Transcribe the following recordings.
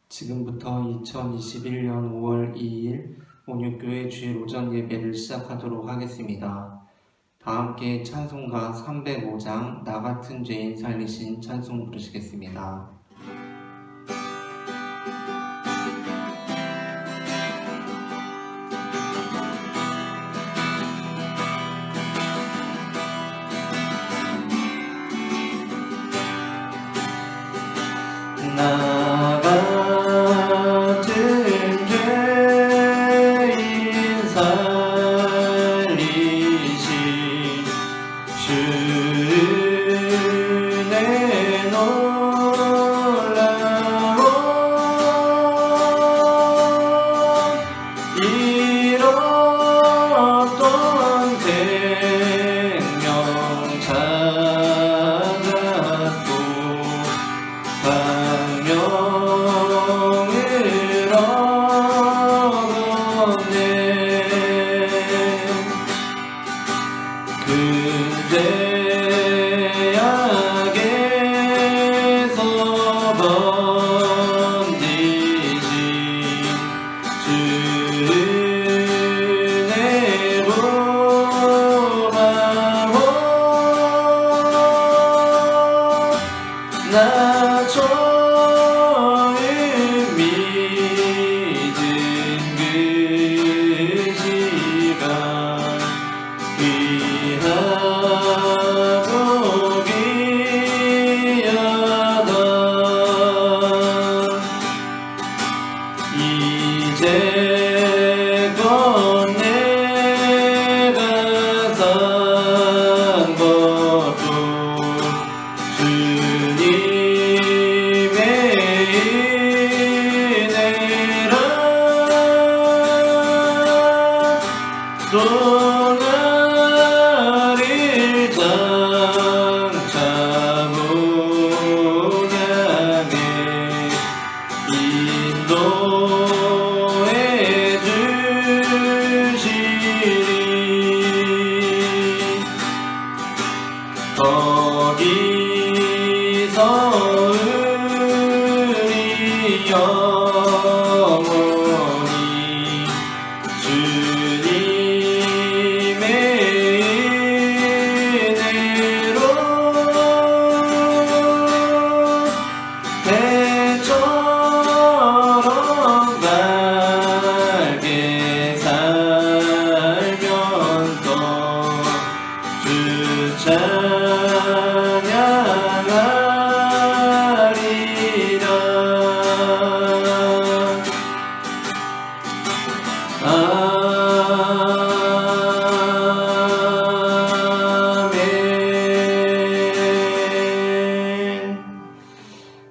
지금부터 2021년 5월 2일 온유교회 주일 오전 예배를 시작하도록 하겠습니다. 다 함께 찬송가 305장 나 같은 죄인 살리신 찬송 부르시겠습니다. 나 같은 죄인 살리신 주의 놀라운 잃었던 생명 찾았고 명을 얻었네. 그 죄악에서 번지신 주의 보라고 나 이제껏 내가 산 것도 주님의 은혜라. 또 나를 장차 문양에 인도해 주시리. 거기서 우리 영원히 주님의 은혜로 배처럼 밝게 살면서 주 찬양하리라.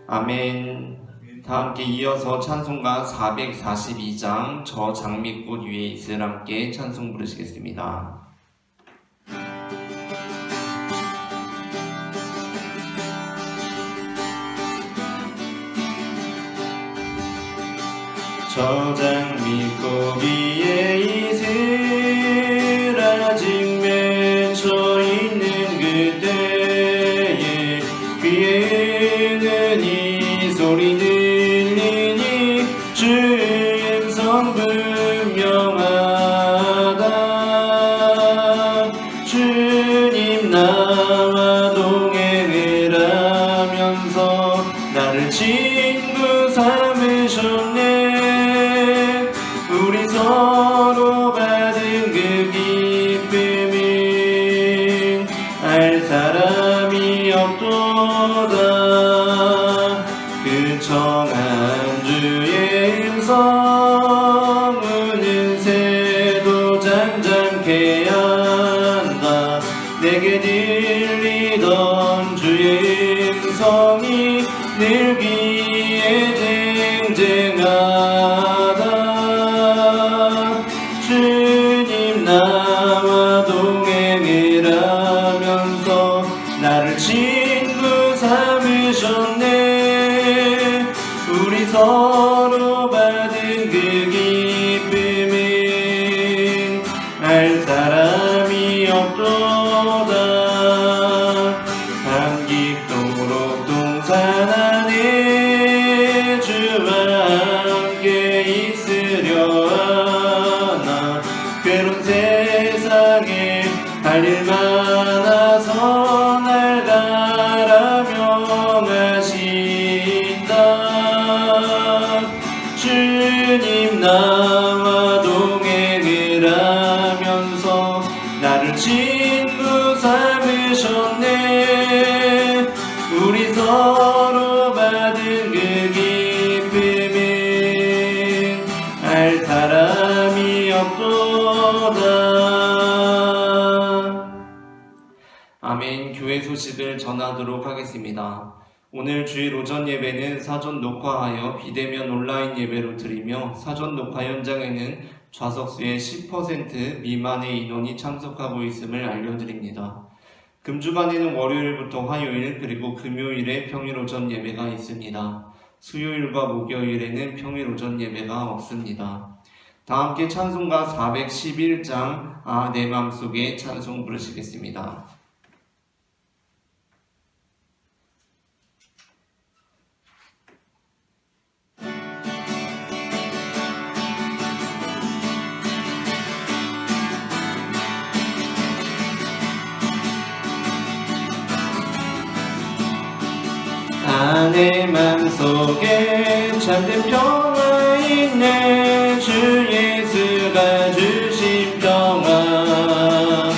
아멘. 다 함께 이어서 찬송가 442장 저 장미꽃 위에 있을 함께 찬송 부르시겠습니다. 저 장미꽃 위에 있을 아직 맺혀 있는 그때에 귀에는 이 소리 들리니 주의 음성 분명하다. 주님 나와 동행을 하면서 나를 친구 삼으셨네. 우리 서로 받은 그 기쁨은 알 사람이 없도다. 그 청한 주의 음성은 새도 잠잠케 한다. 내게 들리던 주의 음성이 늘 귀에 쟁쟁하다. 주님 나와 동행을 하면서 나를 친구 삼으셨네. 우리 서로 받은 그 기쁨은 알 사람이 없도다. 감깃도록 동산 안에 주와 할 일 많아서 날 가라 명하신다. 주님 나와 동행을 하면서 나를 친구 삼으셨네. 우리 서로 받은 그 기쁨은 알 사람이 없도다. 아멘. 교회 소식을 전하도록 하겠습니다. 오늘 주일 오전 예배는 사전 녹화하여 비대면 온라인 예배로 드리며 사전 녹화 현장에는 좌석수의 10% 미만의 인원이 참석하고 있음을 알려드립니다. 금주간에는 월요일부터 화요일 그리고 금요일에 평일 오전 예배가 있습니다. 수요일과 목요일에는 평일 오전 예배가 없습니다. 다 함께 찬송가 411장 아 내 맘속에 찬송 부르시겠습니다. 내 맘속에 참된 평화 있네. 주 예수가 주신 평화.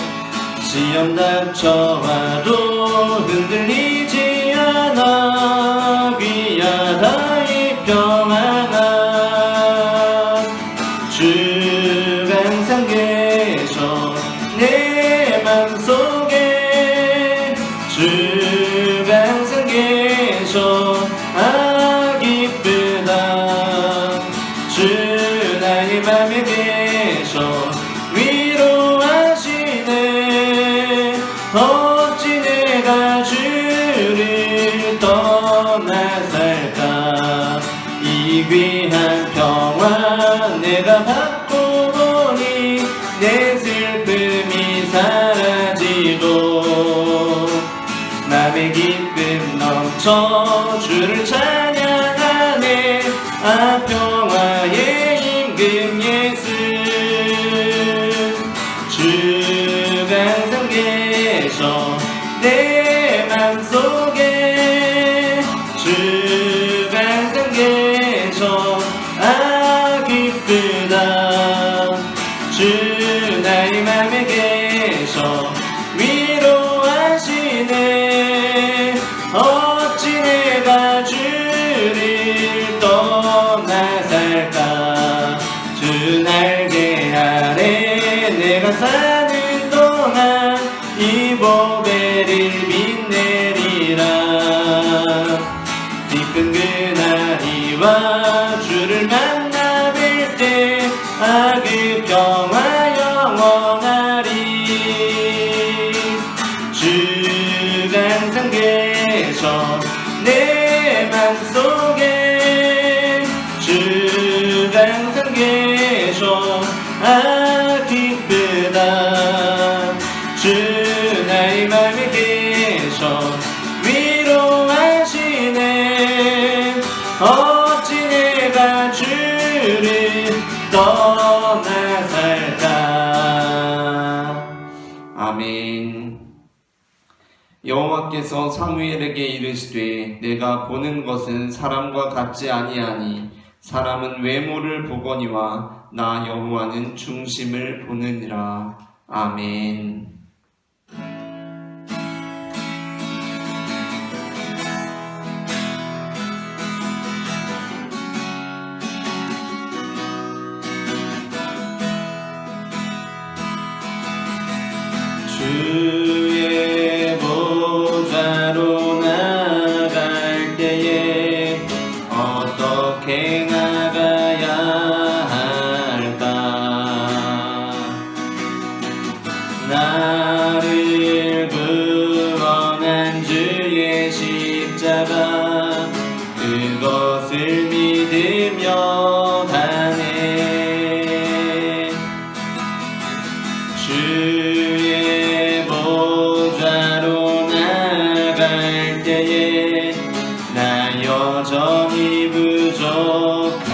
시험 닥쳐와도 흔들리지 않아. 귀하다 이 평화가. 주가 항상 계셔 내 맘속에. 주가 항상 계셔 아 기쁘다. 주 나의 맘에 계셔 위로하시네. 어찌 내가 주를 떠나 살까. 이 귀한 평화 내가 받고 보니 내 슬픔이 사라지고 맘의 기쁨 넘쳐 주를 찬양하네. 아 평화의 임금 예수. 주가 항상 계셔 내 맘속에. 주가 항상 계셔 아 기쁘다. 주 나의 맘에 계셔 위로하시네. 어찌 내가 주를 떠나 살까. 주 날개 아래 내가 사는 동안 이 보배를 빛내리라. 기쁜 그날이와 주를 만나 뵐 때 아 그 평화 영원하리. 주가 항상 계셔 내 맘속에. 주가 항상 계셔 아 기쁘다. 주 나의 맘에 계셔 위로하시네. 어찌 내가 주를 떠나 살까. 아멘. 여호와께서 사무엘에게 이르시되 내가 보는 것은 사람과 같지 아니하니 사람은 외모를 보거니와 나 여호와는 중심을 보느니라. 아멘. 주의 보좌로 나갈 때에 어떻게 나가야 할까. 나를 구원한 주의 십자가 그것을 믿으며 가네. 주의 보좌로 나갈 때에 나 여전히 부족하네.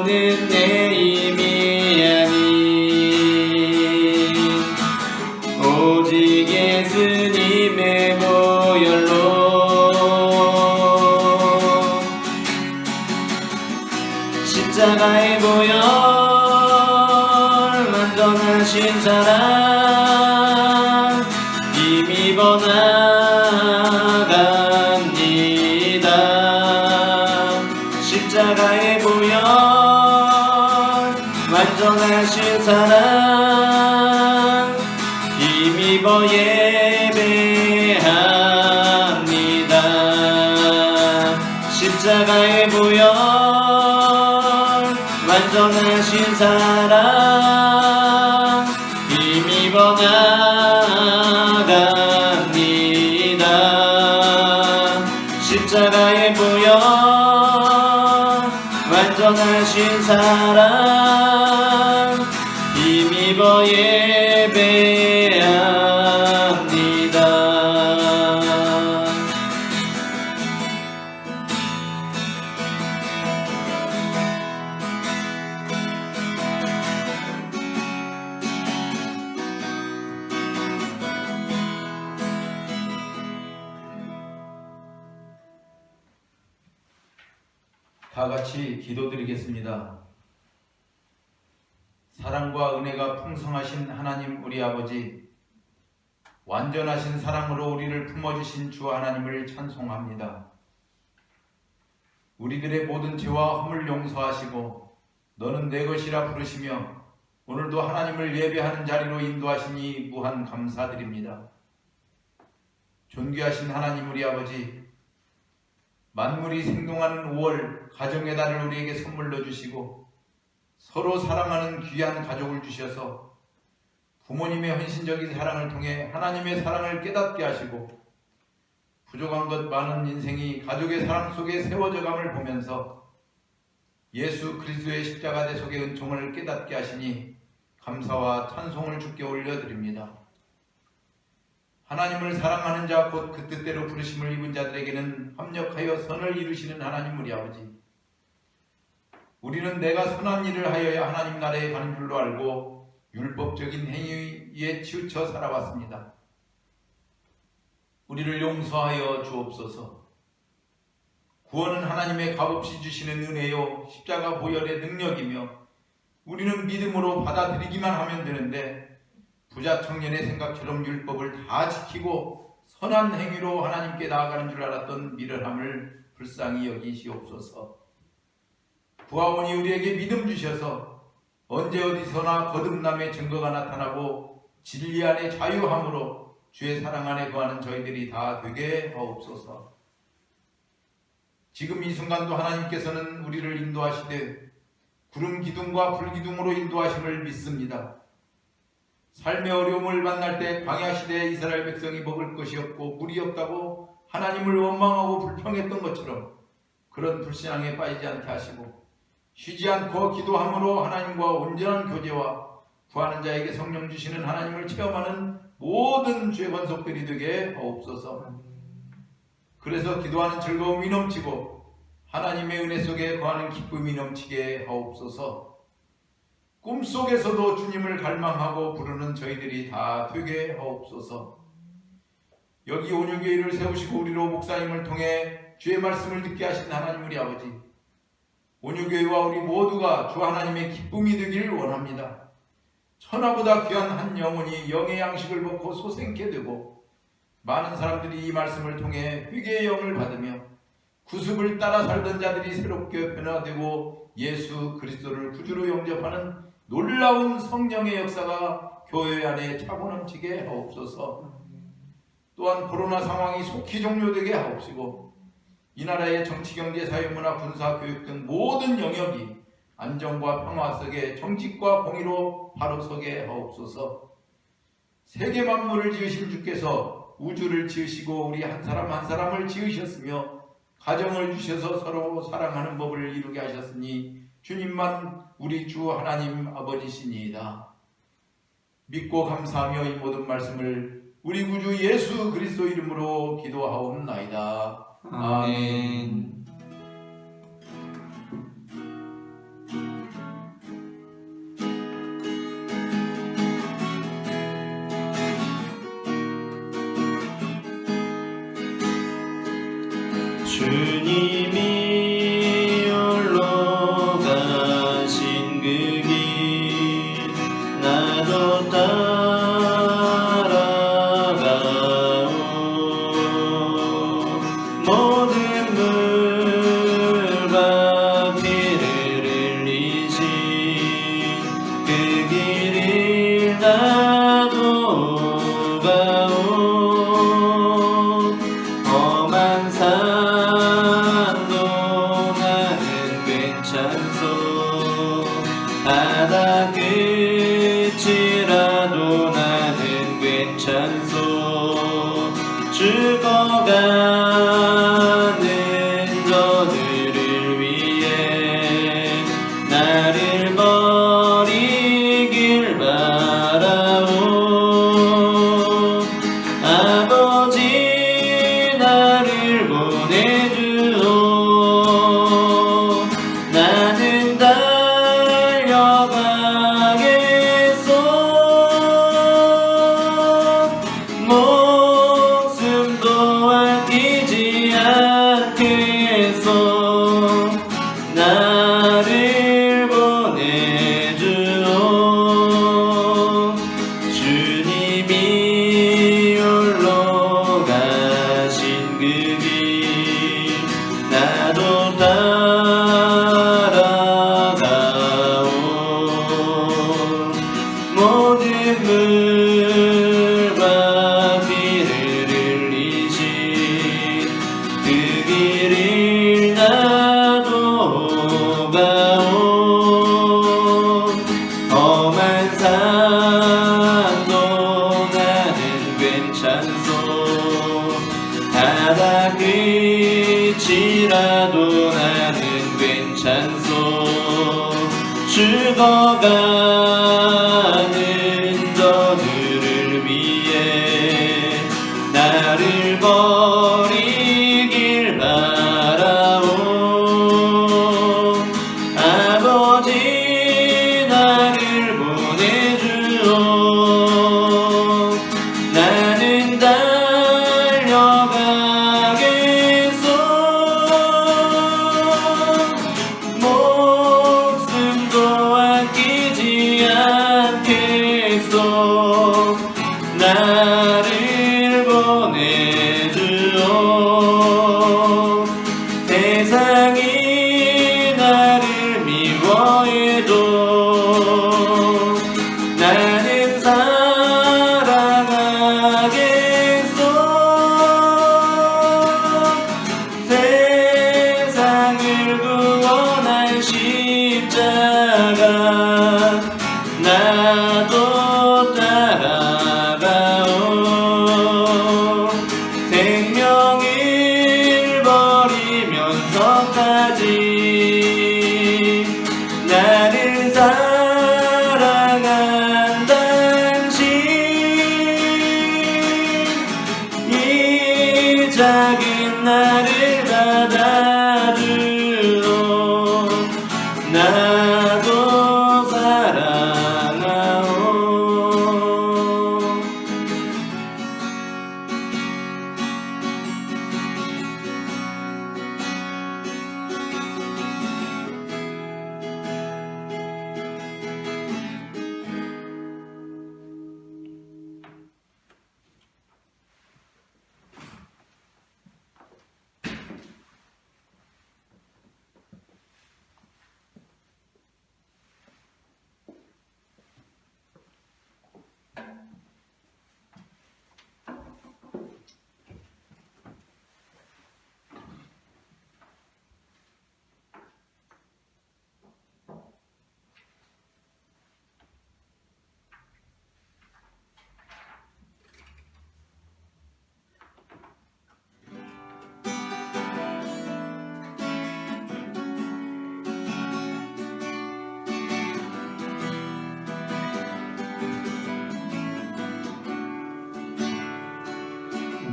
너는 내 힘이 아닌 오직 예수님의 보혈로 십자가의 보혈 완전하신 사랑 힘입어 나갑니다. 십자가의 보혈 완전하신 사랑 힘입어 예배합니다. 십자가의 보혈 완전하신 사랑 힘입어 나갑니다. 십자가의 보혈 완전하신 사랑 힘입어 예배합니다. 다 같이 기도드리겠습니다. 사랑과 은혜가 풍성하신 하나님 우리 아버지, 완전하신 사랑으로 우리를 품어주신 주 하나님을 찬송합니다. 우리들의 모든 죄와 허물 용서하시고 너는 내 것이라 부르시며 오늘도 하나님을 예배하는 자리로 인도하시니 무한 감사드립니다. 존귀하신 하나님 우리 아버지, 만물이 생동하는 5월 가정의 달을 우리에게 선물로 주시고 서로 사랑하는 귀한 가족을 주셔서 부모님의 헌신적인 사랑을 통해 하나님의 사랑을 깨닫게 하시고 부족한 것 많은 인생이 가족의 사랑 속에 세워져감을 보면서 예수 그리스도의 십자가 대속의 은총을 깨닫게 하시니 감사와 찬송을 주께 올려드립니다. 하나님을 사랑하는 자 곧 그 뜻대로 부르심을 입은 자들에게는 합력하여 선을 이루시는 하나님 우리 아버지, 우리는 내가 선한 일을 하여야 하나님 나라에 가는 줄로 알고 율법적인 행위에 치우쳐 살아왔습니다. 우리를 용서하여 주옵소서. 구원은 하나님의 값없이 주시는 은혜요 십자가 보혈의 능력이며 우리는 믿음으로 받아들이기만 하면 되는데 부자 청년의 생각처럼 율법을 다 지키고 선한 행위로 하나님께 나아가는 줄 알았던 미련함을 불쌍히 여기시옵소서. 부하오니 우리에게 믿음 주셔서 언제 어디서나 거듭남의 증거가 나타나고 진리 안에 자유함으로 주의 사랑 안에 거하는 저희들이 다 되게 하옵소서. 지금 이 순간도 하나님께서는 우리를 인도하시되 구름 기둥과 불 기둥으로 인도하심을 믿습니다. 삶의 어려움을 만날 때 광야 시대에 이스라엘 백성이 먹을 것이 없고 물이 없다고 하나님을 원망하고 불평했던 것처럼 그런 불신앙에 빠지지 않게 하시고 쉬지 않고 기도함으로 하나님과 온전한 교제와 구하는 자에게 성령 주시는 하나님을 체험하는 모든 죄 번속들이 되게 하옵소서. 그래서 기도하는 즐거움이 넘치고 하나님의 은혜 속에 거하는 기쁨이 넘치게 하옵소서. 꿈속에서도 주님을 갈망하고 부르는 저희들이 다 되게 하옵소서. 여기 온유교회를 세우시고 우리로 목사님을 통해 주의 말씀을 듣게 하신 하나님 우리 아버지, 온유교회와 우리 모두가 주 하나님의 기쁨이 되기를 원합니다. 천하보다 귀한 한 영혼이 영의 양식을 먹고 소생케 되고 많은 사람들이 이 말씀을 통해 회개의 영을 받으며 구습을 따라 살던 자들이 새롭게 변화되고 예수 그리스도를 구주로 영접하는 놀라운 성령의 역사가 교회 안에 차고 넘치게 하옵소서. 또한 코로나 상황이 속히 종료되게 하옵시고 이 나라의 정치, 경제, 사회, 문화, 군사, 교육 등 모든 영역이 안정과 평화 속에 정직과 공의로 바로 서게 하옵소서. 세계 만물을 지으신 주께서 우주를 지으시고 우리 한 사람 한 사람을 지으셨으며 가정을 주셔서 서로 사랑하는 법을 이루게 하셨으니 주님만 우리 주 하나님 아버지시니이다. 믿고 감사하며 이 모든 말씀을 우리 구주 예수 그리스도 이름으로 기도하옵나이다. 아멘. 너들을 위해 나를 버리길 바라오. 아버지 나를 보내주오. 나는 달려가겠소. 목숨도 아끼지 않겠소. 나를 보내주오. 주님이 홀로 가신 그 길 나도 따라가오. 모든 물과 피를 흘리신 그 길을 나도 가오. 험한 산도 나는 괜찮소. 바다 끝이라도 나는 괜찮소. 죽어가는 너들을 위해 나를 버리길 바라오. 아버지 나를 보내주오. 나는 달려가겠소. 목숨도 아끼지 않겠소. 나를 보내주오. 세상이 나를 미워해도 나는 사랑하겠소. 세상을 구원한 십자가 나도 따라가오. 생명을 버리면서까지 나를 사랑한 당신. 이 작은 나를 받아주오. 나도 사랑하오.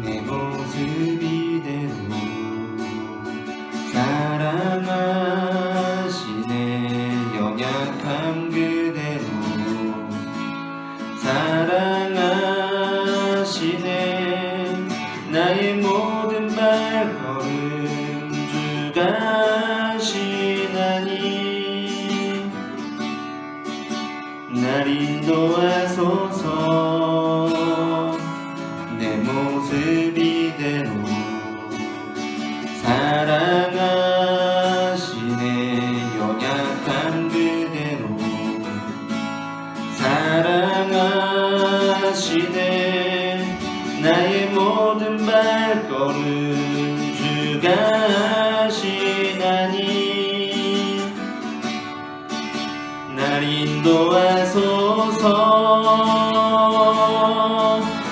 내 모습 이대로 사랑하시네. 연약함 그대로 사랑하시네. 나의 모든 발걸음 주가 하시나니 날 인도하소서. 내 모습 이대로 사랑하시네. 연약한 그대로 사랑하시네. 나의 모든 발걸음 주가 하시나니 날 인도하소서.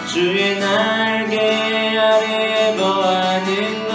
주의 날개 아래 거하는 것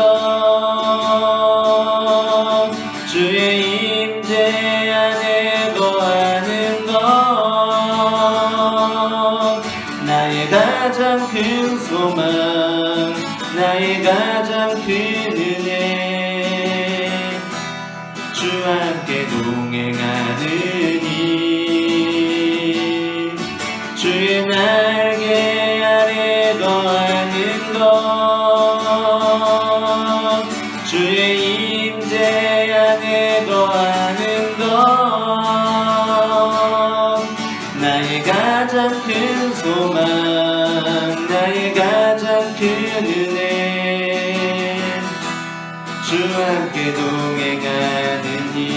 함께 동행하느니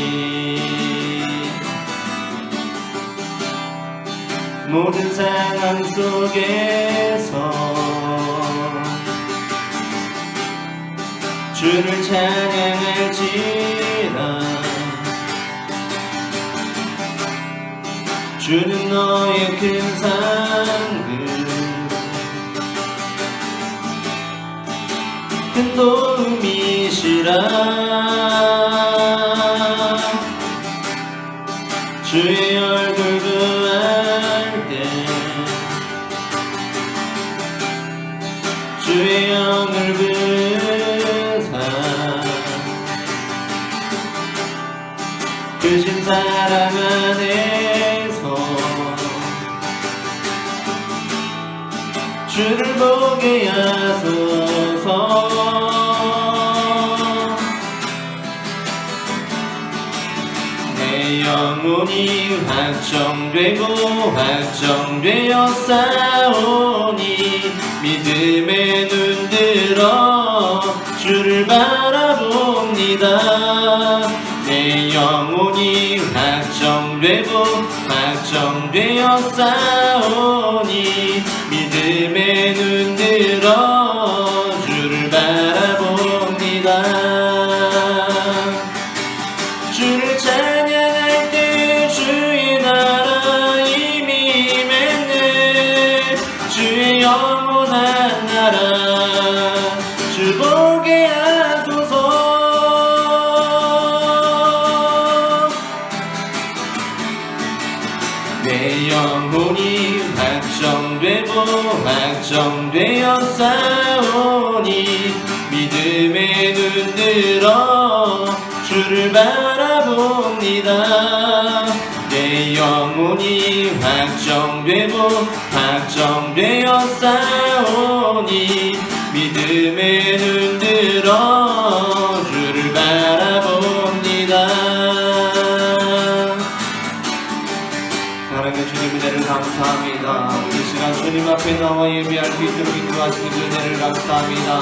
모든 상황 속에서 주를 찬양할지라 주는 너의 큰 상급 큰 도움이시라 주의 얼굴 구할 때 주의 영을 부사 크신 사랑 안에서 주를 보게 하소서 내 영혼이 확정되어 싸우니 믿음에 눈들어 주를 바라봅니다 내 영혼이 확정되어 싸우니 믿음에 눈들어 주를 바라봅니다 주를 찬양할 때 주의 나라 이미 맺네 주의 영원한 나라 주 보게 하소서 내 영혼이 확정되어 싸우니 믿음에 눈들어 주를 바라봅니다 내 영혼이 확정되어 싸우니 믿음에 눈들어 주를 바라봅니다 사랑의 주님 은혜를 감사합니다 이 시간 주님 앞에 나와 예배할 수 있도록 인도하시는 은혜를 감사합니다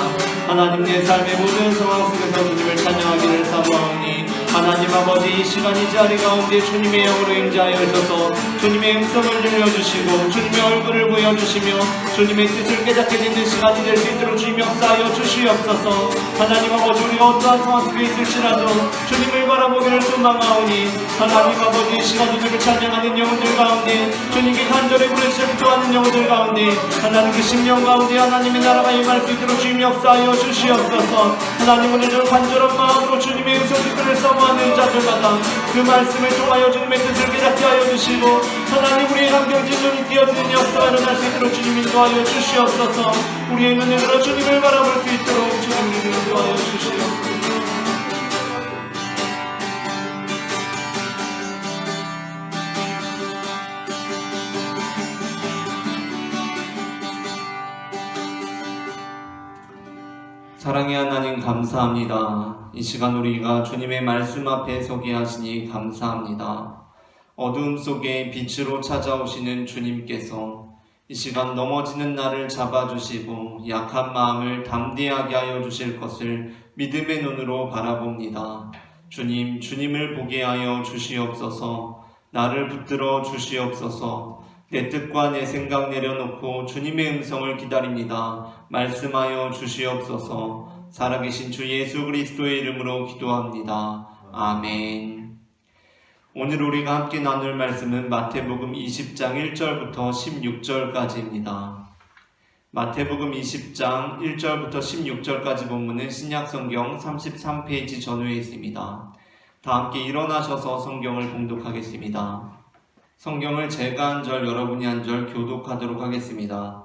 하나님 내 삶의 모든 상황 속에서 주님을 찬양하기를 사모하오니 하나님 아버지 이 시간 이 자리 가운데 주님의 영으로 임재하여셔서 주님의 음성을 들려주시고 주님의 얼굴을 보여주시며 주님의 뜻을 깨닫게 되는 시간이 될 수 있도록 주님 역사하여 주시옵소서 하나님 아버지 우리가 어떠한 상황 속에 있을지라도 주님을 바라보기를 소망하오니 하나님 아버지 이 시간 주님을 찬양하는 영혼들 가운데 주님께 간절히 부르시고 기도하는 영혼들 가운데 하나님 그 심령 가운데 하나님의 나라가 임할 수 있도록 주님 역사하여 주시옵소서 하나님 오늘도 간절한 마음으로 주님의 음성 듣기를 사모하는 자들마다 그 말씀을 통하여 주님의 뜻을 깨닫게 하여 주시고 하나님 우리의 감경진 눈이 띄어지는 역사가 일어날 수 있도록 주님 인도하여 주시옵소서 우리의 눈을 들어 주님을 바라볼 수 있도록 주님 인도하여 주시옵소서 사랑의 하나님 감사합니다. 이 시간 우리가 주님의 말씀 앞에 서게 하시니 감사합니다. 어두움 속에 빛으로 찾아오시는 주님께서 이 시간 넘어지는 나를 잡아주시고 약한 마음을 담대하게 하여 주실 것을 믿음의 눈으로 바라봅니다. 주님, 주님을 보게 하여 주시옵소서. 나를 붙들어 주시옵소서. 내 뜻과 내 생각 내려놓고 주님의 음성을 기다립니다. 말씀하여 주시옵소서. 살아계신 주 예수 그리스도의 이름으로 기도합니다. 아멘. 오늘 우리가 함께 나눌 말씀은 마태복음 20장 1절부터 16절까지입니다. 마태복음 20장 1절부터 16절까지 본문은 신약성경 33페이지 전후에 있습니다. 다 함께 일어나셔서 성경을 봉독하겠습니다. 성경을 제가 한 절 여러분이 한 절 교독하도록 하겠습니다.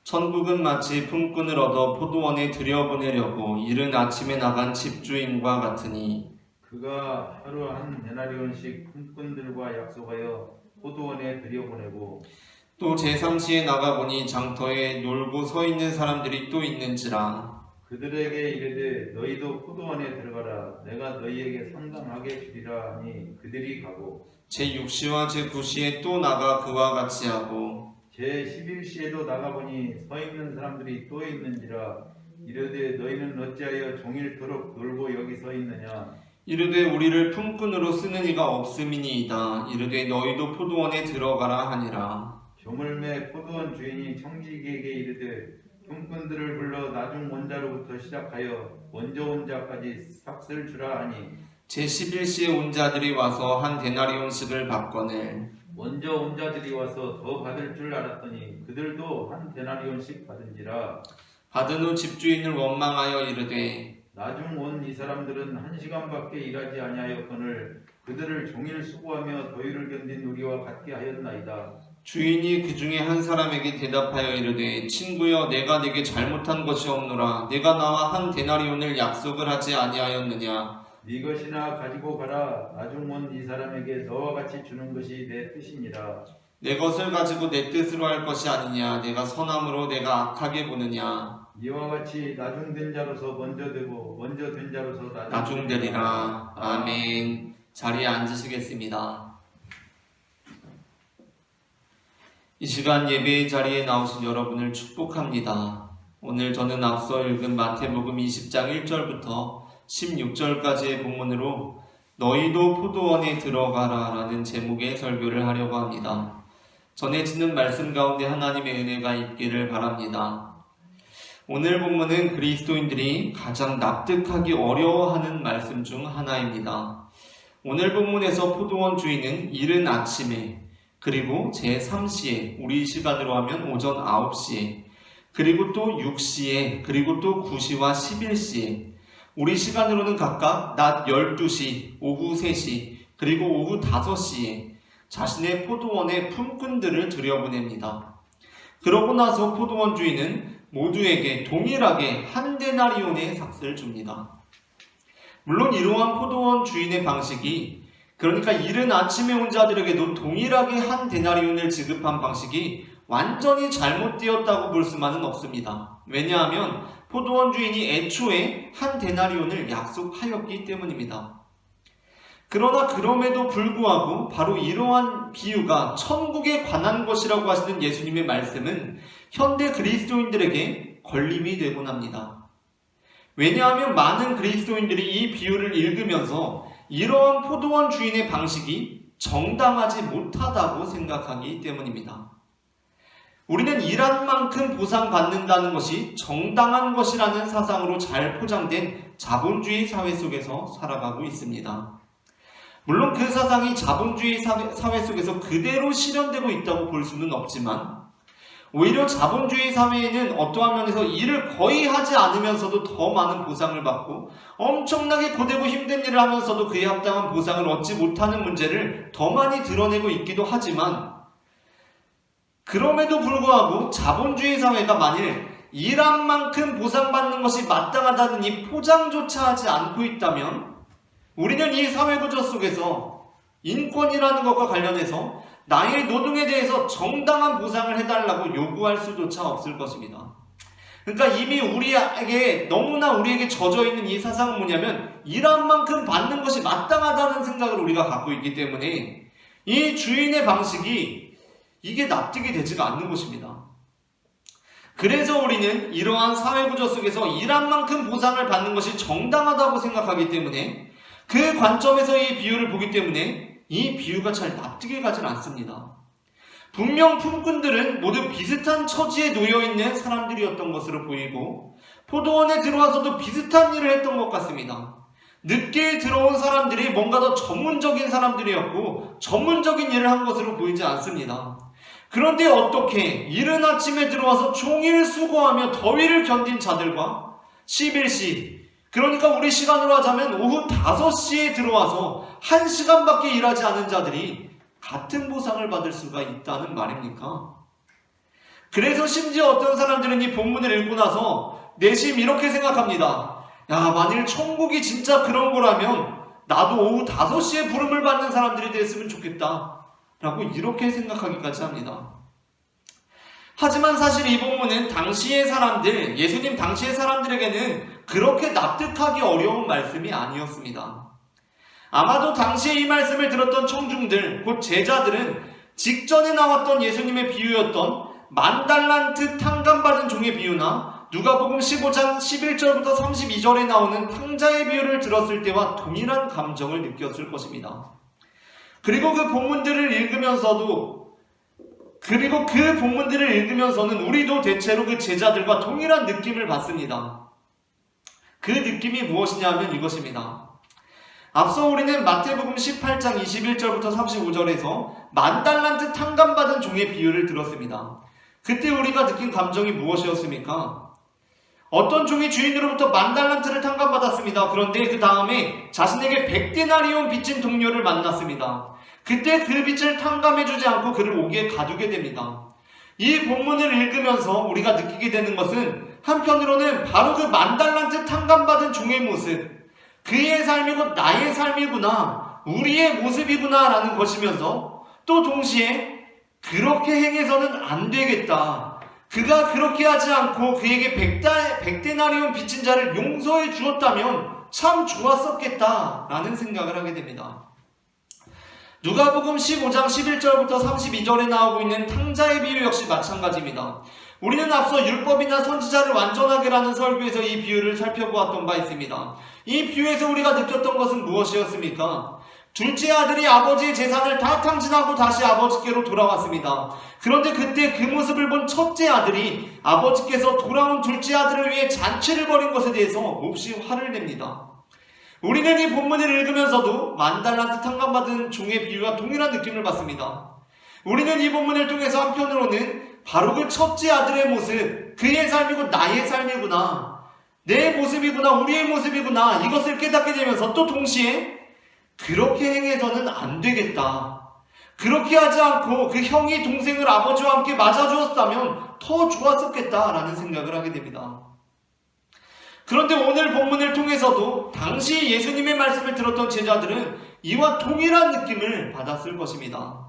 천국은 마치 품꾼을 얻어 포도원에 들여보내려고 이른 아침에 나간 집주인과 같으니 그가 하루 한 데나리온씩 품꾼들과 약속하여 포도원에 들여보내고 또 제3시에 나가보니 장터에 놀고 서 있는 사람들이 또 있는지라 그들에게 이르되 너희도 포도원에 들어가라 내가 너희에게 상당하게 주리라 하니 그들이 가고 제6시와 제9시에 또 나가 그와 같이 하고 제11시에도 나가보니 서 있는 사람들이 또 있는지라 이르되 너희는 어찌하여 종일토록 놀고 여기 서 있느냐. 이르되 우리를 품꾼으로 쓰는 이가 없음이니이다. 이르되 너희도 포도원에 들어가라 하니라. 조물매 포도원 주인이 청지기에게 이르되 품꾼들을 불러 나중 원자로부터 시작하여 먼저 온 자까지 삭슬 주라 하니 제11시에 온 자들이 와서 한 데나리온씩을 받거늘 먼저 온 자들이 와서 더 받을 줄 알았더니 그들도 한 데나리온씩 받은지라. 받은 후 집주인을 원망하여 이르되 나중 온 이 사람들은 1시간밖에 일하지 아니하였거늘 그들을 종일 수고하며 더위를 견딘 우리와 같게 하였나이다. 주인이 그 중에 한 사람에게 대답하여 이르되 친구여 내가 네게 잘못한 것이 없노라. 내가 나와 한 데나리온을 약속을 하지 아니하였느냐. 네 것이나 가지고 가라. 나중 온 이 사람에게 너와 같이 주는 것이 내 뜻이니라. 내 것을 가지고 내 뜻으로 할 것이 아니냐. 내가 선함으로 내가 악하게 보느냐. 이와 같이 나중된 자로서 먼저 되고 먼저 된 자로서 나중되리라. 아멘. 자리에 앉으시겠습니다. 이 시간 예배의 자리에 나오신 여러분을 축복합니다. 오늘 저는 앞서 읽은 마태복음 20장 1절부터 16절까지의 본문으로 너희도 포도원에 들어가라 라는 제목의 설교를 하려고 합니다. 전해지는 말씀 가운데 하나님의 은혜가 있기를 바랍니다. 오늘 본문은 그리스도인들이 가장 납득하기 어려워하는 말씀 중 하나입니다. 오늘 본문에서 포도원 주인은 이른 아침에 그리고 제3시에 우리 시간으로 하면 오전 9시에 그리고 또 6시에 그리고 또 9시와 11시에 우리 시간으로는 각각 낮 12시, 오후 3시 그리고 오후 5시에 자신의 포도원의 품꾼들을 들여보냅니다. 그러고 나서 포도원 주인은 모두에게 동일하게 한 데나리온의 삭슬을 줍니다. 물론 이러한 포도원 주인의 방식이 그러니까 이른 아침에 온 자들에게도 동일하게 한 데나리온을 지급한 방식이 완전히 잘못되었다고 볼 수만은 없습니다. 왜냐하면 포도원 주인이 애초에 한 데나리온을 약속하였기 때문입니다. 그러나 그럼에도 불구하고 바로 이러한 비유가 천국에 관한 것이라고 하시는 예수님의 말씀은 현대 그리스도인들에게 걸림이 되곤 합니다. 왜냐하면 많은 그리스도인들이 이 비유를 읽으면서 이러한 포도원 주인의 방식이 정당하지 못하다고 생각하기 때문입니다. 우리는 일한 만큼 보상받는다는 것이 정당한 것이라는 사상으로 잘 포장된 자본주의 사회 속에서 살아가고 있습니다. 물론 그 사상이 자본주의 사회 속에서 그대로 실현되고 있다고 볼 수는 없지만 오히려 자본주의 사회에는 어떠한 면에서 일을 거의 하지 않으면서도 더 많은 보상을 받고 엄청나게 고되고 힘든 일을 하면서도 그에 합당한 보상을 얻지 못하는 문제를 더 많이 드러내고 있기도 하지만 그럼에도 불구하고 자본주의 사회가 만일 일한 만큼 보상받는 것이 마땅하다는 이 포장조차 하지 않고 있다면 우리는 이 사회구조 속에서 인권이라는 것과 관련해서 나의 노동에 대해서 정당한 보상을 해달라고 요구할 수조차 없을 것입니다. 그러니까 이미 너무나 우리에게 젖어있는 이 사상은 뭐냐면 일한 만큼 받는 것이 마땅하다는 생각을 우리가 갖고 있기 때문에 이 주인의 방식이 이게 납득이 되지가 않는 것입니다. 그래서 우리는 이러한 사회구조 속에서 일한 만큼 보상을 받는 것이 정당하다고 생각하기 때문에 그 관점에서 이 비유를 보기 때문에 이 비유가 잘 납득이 가진 않습니다. 분명 품꾼들은 모두 비슷한 처지에 놓여있는 사람들이었던 것으로 보이고 포도원에 들어와서도 비슷한 일을 했던 것 같습니다. 늦게 들어온 사람들이 뭔가 더 전문적인 사람들이었고 전문적인 일을 한 것으로 보이지 않습니다. 그런데 어떻게 이른 아침에 들어와서 종일 수고하며 더위를 견딘 자들과 11시 그러니까 우리 시간으로 하자면 오후 5시에 들어와서 1시간밖에 일하지 않은 자들이 같은 보상을 받을 수가 있다는 말입니까? 그래서 심지어 어떤 사람들은 이 본문을 읽고 나서 내심 이렇게 생각합니다. 야, 만일 천국이 진짜 그런 거라면 나도 오후 5시에 부름을 받는 사람들이 됐으면 좋겠다 라고 이렇게 생각하기까지 합니다. 하지만 사실 이 본문은 당시의 사람들, 예수님 당시의 사람들에게는 그렇게 납득하기 어려운 말씀이 아니었습니다. 아마도 당시에 이 말씀을 들었던 청중들, 곧 제자들은 직전에 나왔던 예수님의 비유였던 10,000달란트 탕감받은 종의 비유나 누가복음 15장 11절부터 32절에 나오는 탕자의 비유를 들었을 때와 동일한 감정을 느꼈을 것입니다. 그리고 그 본문들을 읽으면서는 우리도 대체로 그 제자들과 동일한 느낌을 받습니다. 그 느낌이 무엇이냐면 이것입니다. 앞서 우리는 마태복음 18장 21절부터 35절에서 10,000달란트 탕감받은 종의 비유를 들었습니다. 그때 우리가 느낀 감정이 무엇이었습니까? 어떤 종이 주인으로부터 10,000달란트를 탕감받았습니다. 그런데 그 다음에 자신에게 100데나리온 빚진 동료를 만났습니다. 그때 그 빚을 탕감해주지 않고 그를 옥에 가두게 됩니다. 이 본문을 읽으면서 우리가 느끼게 되는 것은 한편으로는 바로 그 10,000달란트 탕감받은 종의 모습, 그의 삶이고 나의 삶이구나, 우리의 모습이구나 라는 것이면서 또 동시에 그렇게 행해서는 안 되겠다, 그가 그렇게 하지 않고 그에게 100데나리온 빚진 자를 용서해 주었다면 참 좋았었겠다 라는 생각을 하게 됩니다. 누가복음 15장 11절부터 32절에 나오고 있는 탕자의 비유 역시 마찬가지입니다. 우리는 앞서 율법이나 선지자를 완전하게 라는 설교에서 이 비유를 살펴보았던 바 있습니다. 이 비유에서 우리가 느꼈던 것은 무엇이었습니까? 둘째 아들이 아버지의 재산을 다 탕진하고 다시 아버지께로 돌아왔습니다. 그런데 그때 그 모습을 본 첫째 아들이 아버지께서 돌아온 둘째 아들을 위해 잔치를 벌인 것에 대해서 몹시 화를 냅니다. 우리는 이 본문을 읽으면서도 10,000달란트 탕감받은 종의 비유와 동일한 느낌을 받습니다. 우리는 이 본문을 통해서 한편으로는 바로 그 첫째 아들의 모습, 그의 삶이고 나의 삶이구나, 내 모습이구나, 우리의 모습이구나, 이것을 깨닫게 되면서 또 동시에 그렇게 행해서는 안 되겠다, 그렇게 하지 않고 그 형이 동생을 아버지와 함께 맞아주었다면 더 좋았었겠다라는 생각을 하게 됩니다. 그런데 오늘 본문을 통해서도 당시 예수님의 말씀을 들었던 제자들은 이와 동일한 느낌을 받았을 것입니다.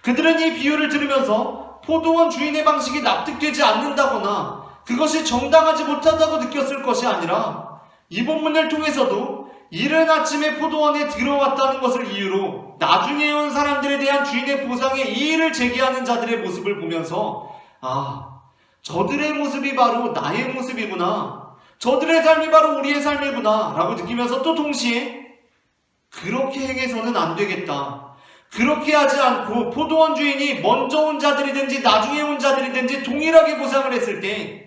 그들은 이 비유를 들으면서 포도원 주인의 방식이 납득되지 않는다거나 그것이 정당하지 못하다고 느꼈을 것이 아니라 이 본문을 통해서도 이른 아침에 포도원에 들어왔다는 것을 이유로 나중에 온 사람들에 대한 주인의 보상에 이의를 제기하는 자들의 모습을 보면서 저들의 모습이 바로 나의 모습이구나, 저들의 삶이 바로 우리의 삶이구나 라고 느끼면서 또 동시에 그렇게 행해서는 안 되겠다, 그렇게 하지 않고 포도원 주인이 먼저 온 자들이든지 나중에 온 자들이든지 동일하게 보상을 했을 때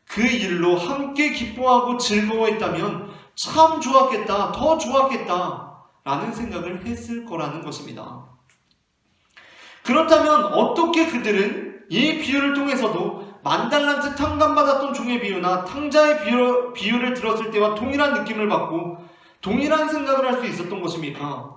그 일로 함께 기뻐하고 즐거워했다면 참 좋았겠다, 더 좋았겠다 라는 생각을 했을 거라는 것입니다. 그렇다면 어떻게 그들은 이 비유를 통해서도 10,000달란트 탕감받았던 종의 비유나 탕자의 비유를 들었을 때와 동일한 느낌을 받고 동일한 생각을 할 수 있었던 것입니까?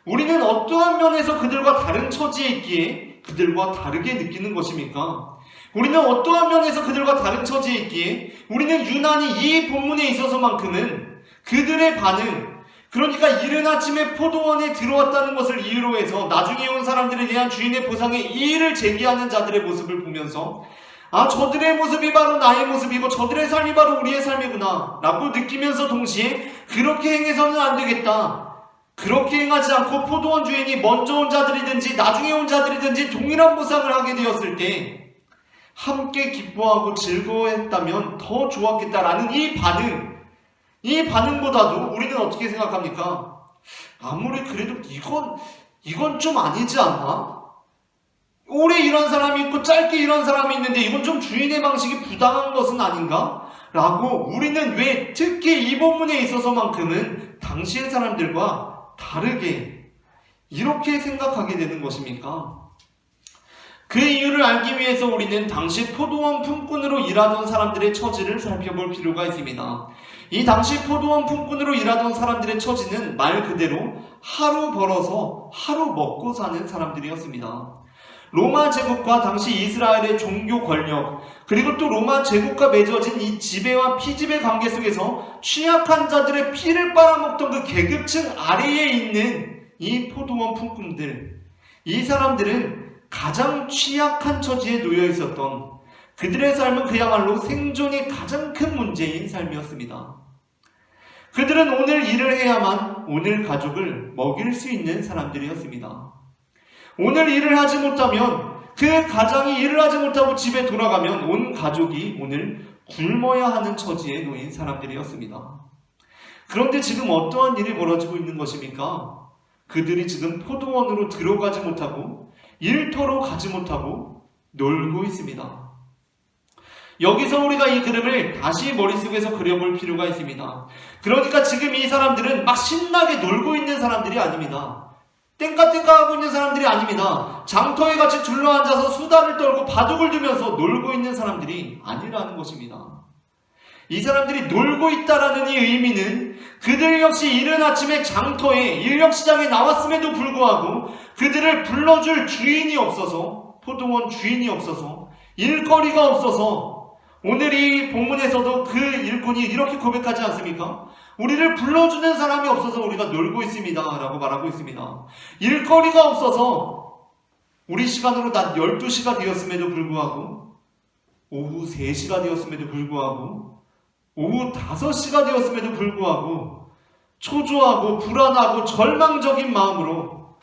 우리는 어떠한 면에서 그들과 다른 처지에 있기에 그들과 다르게 느끼는 것입니까? 우리는 어떠한 면에서 그들과 다른 처지에 있기에 우리는 유난히 이 본문에 있어서만큼은 그들의 반응, 그러니까 이른 아침에 포도원에 들어왔다는 것을 이유로 해서 나중에 온 사람들에 대한 주인의 보상에 이의를 제기하는 자들의 모습을 보면서 저들의 모습이 바로 나의 모습이고 저들의 삶이 바로 우리의 삶이구나 라고 느끼면서 동시에 그렇게 행해서는 안 되겠다, 그렇게 행하지 않고 포도원 주인이 먼저 온 자들이든지 나중에 온 자들이든지 동일한 보상을 하게 되었을 때 함께 기뻐하고 즐거워했다면 더 좋았겠다라는 이 반응보다도 우리는 어떻게 생각합니까? 아무리 그래도 이건 좀 아니지 않나? 오래 일한 사람이 있고 짧게 일한 사람이 있는데 이건 좀 주인의 방식이 부당한 것은 아닌가? 라고 우리는 왜 특히 이 본문에 있어서만큼은 당시의 사람들과 다르게 이렇게 생각하게 되는 것입니까? 그 이유를 알기 위해서 우리는 당시 포도원 품꾼으로 일하던 사람들의 처지를 살펴볼 필요가 있습니다. 이 당시 포도원 품꾼으로 일하던 사람들의 처지는 말 그대로 하루 벌어서 하루 먹고 사는 사람들이었습니다. 로마 제국과 당시 이스라엘의 종교 권력, 그리고 또 로마 제국과 맺어진 이 지배와 피지배 관계 속에서 취약한 자들의 피를 빨아먹던 그 계급층 아래에 있는 이 포도원 품꾼들, 이 사람들은 가장 취약한 처지에 놓여 있었던 그들의 삶은 그야말로 생존이 가장 큰 문제인 삶이었습니다. 그들은 오늘 일을 해야만 오늘 가족을 먹일 수 있는 사람들이었습니다. 오늘 일을 하지 못하면 그 가장이 일을 하지 못하고 집에 돌아가면 온 가족이 오늘 굶어야 하는 처지에 놓인 사람들이었습니다. 그런데 지금 어떠한 일이 벌어지고 있는 것입니까? 그들이 지금 포도원으로 들어가지 못하고 일터로 가지 못하고 놀고 있습니다. 여기서 우리가 이 그림을 다시 머릿속에서 그려볼 필요가 있습니다. 그러니까 지금 이 사람들은 막 신나게 놀고 있는 사람들이 아닙니다. 땡까땡까 하고 있는 사람들이 아닙니다. 장터에 같이 둘러앉아서 수다를 떨고 바둑을 두면서 놀고 있는 사람들이 아니라는 것입니다. 이 사람들이 놀고 있다라는 이 의미는 그들 역시 이른 아침에 장터에 인력시장에 나왔음에도 불구하고 그들을 불러줄 주인이 없어서, 포도원 주인이 없어서, 일거리가 없어서, 오늘 이 본문에서도 그 일꾼이 이렇게 고백하지 않습니까? 우리를 불러주는 사람이 없어서 우리가 놀고 있습니다 라고 말하고 있습니다. 일거리가 없어서 우리 시간으로 낮 12시가 되었음에도 불구하고, 오후 3시가 되었음에도 불구하고, 오후 5시가 되었음에도 불구하고 초조하고 불안하고 절망적인 마음으로,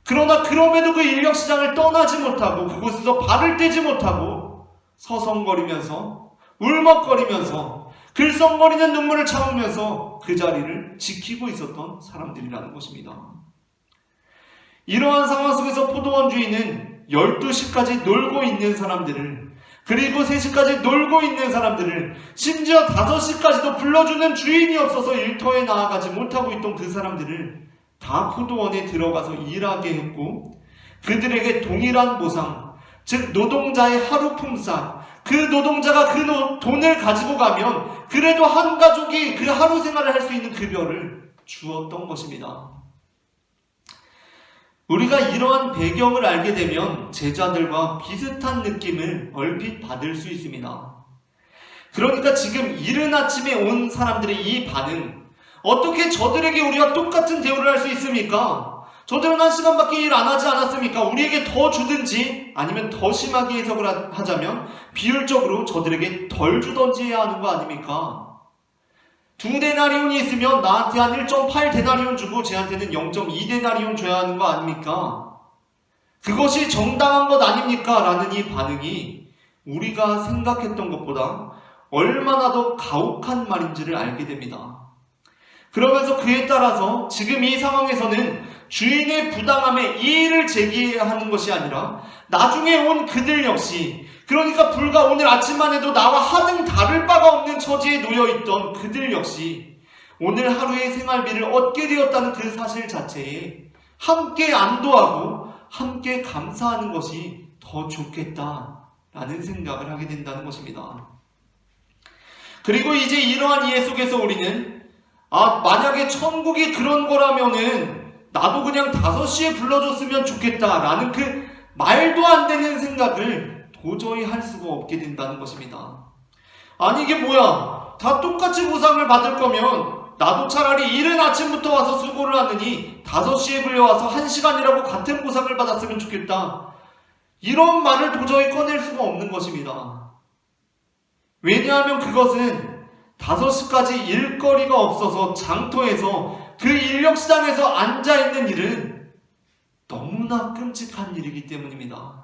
그러나 그럼에도 그 인력시장을 떠나지 못하고 그곳에서 발을 떼지 못하고 서성거리면서 울먹거리면서 글썽거리는 눈물을 참으면서 그 자리를 지키고 있었던 사람들이라는 것입니다. 이러한 상황 속에서 포도원 주인은 12시까지 놀고 있는 사람들을, 그리고 3시까지 놀고 있는 사람들을, 심지어 5시까지도 불러주는 주인이 없어서 일터에 나아가지 못하고 있던 그 사람들을 다 포도원에 들어가서 일하게 했고, 그들에게 동일한 보상, 즉 노동자의 하루 품삯, 그 노동자가 그 돈을 가지고 가면 그래도 한 가족이 그 하루 생활을 할 수 있는 급여를 주었던 것입니다. 우리가 이러한 배경을 알게 되면 제자들과 비슷한 느낌을 얼핏 받을 수 있습니다. 그러니까 지금 이른 아침에 온 사람들의 이 반응, 어떻게 저들에게 우리가 똑같은 대우를 할 수 있습니까? 저들은 1시간밖에 일 안 하지 않았습니까? 우리에게 더 주든지, 아니면 더 심하게 해석을 하자면 비율적으로 저들에게 덜 주던지 해야 하는 거 아닙니까? 2데나리온이 있으면 나한테 한 1.8데나리온 주고 쟤한테는 0.2데나리온 줘야 하는 거 아닙니까? 그것이 정당한 것 아닙니까? 라는 이 반응이 우리가 생각했던 것보다 얼마나 더 가혹한 말인지를 알게 됩니다. 그러면서 그에 따라서 지금 이 상황에서는 주인의 부당함에 이의를 제기하는 것이 아니라 나중에 온 그들 역시, 그러니까 불과 오늘 아침만 해도 나와 하등 다를 바가 없는 처지에 놓여있던 그들 역시 오늘 하루의 생활비를 얻게 되었다는 그 사실 자체에 함께 안도하고 함께 감사하는 것이 더 좋겠다라는 생각을 하게 된다는 것입니다. 그리고 이제 이러한 이해 속에서 우리는 만약에 천국이 그런 거라면은 나도 그냥 5시에 불러줬으면 좋겠다라는 그 말도 안 되는 생각을 도저히 할 수가 없게 된다는 것입니다. 아니 이게 뭐야, 다 똑같이 보상을 받을 거면 나도 차라리 이른 아침부터 와서 수고를 하느니 5시에 불려와서 1시간이라고 같은 보상을 받았으면 좋겠다, 이런 말을 도저히 꺼낼 수가 없는 것입니다. 왜냐하면 그것은 5시까지 일거리가 없어서 장터에서 그 인력시장에서 앉아있는 일은 너무나 끔찍한 일이기 때문입니다.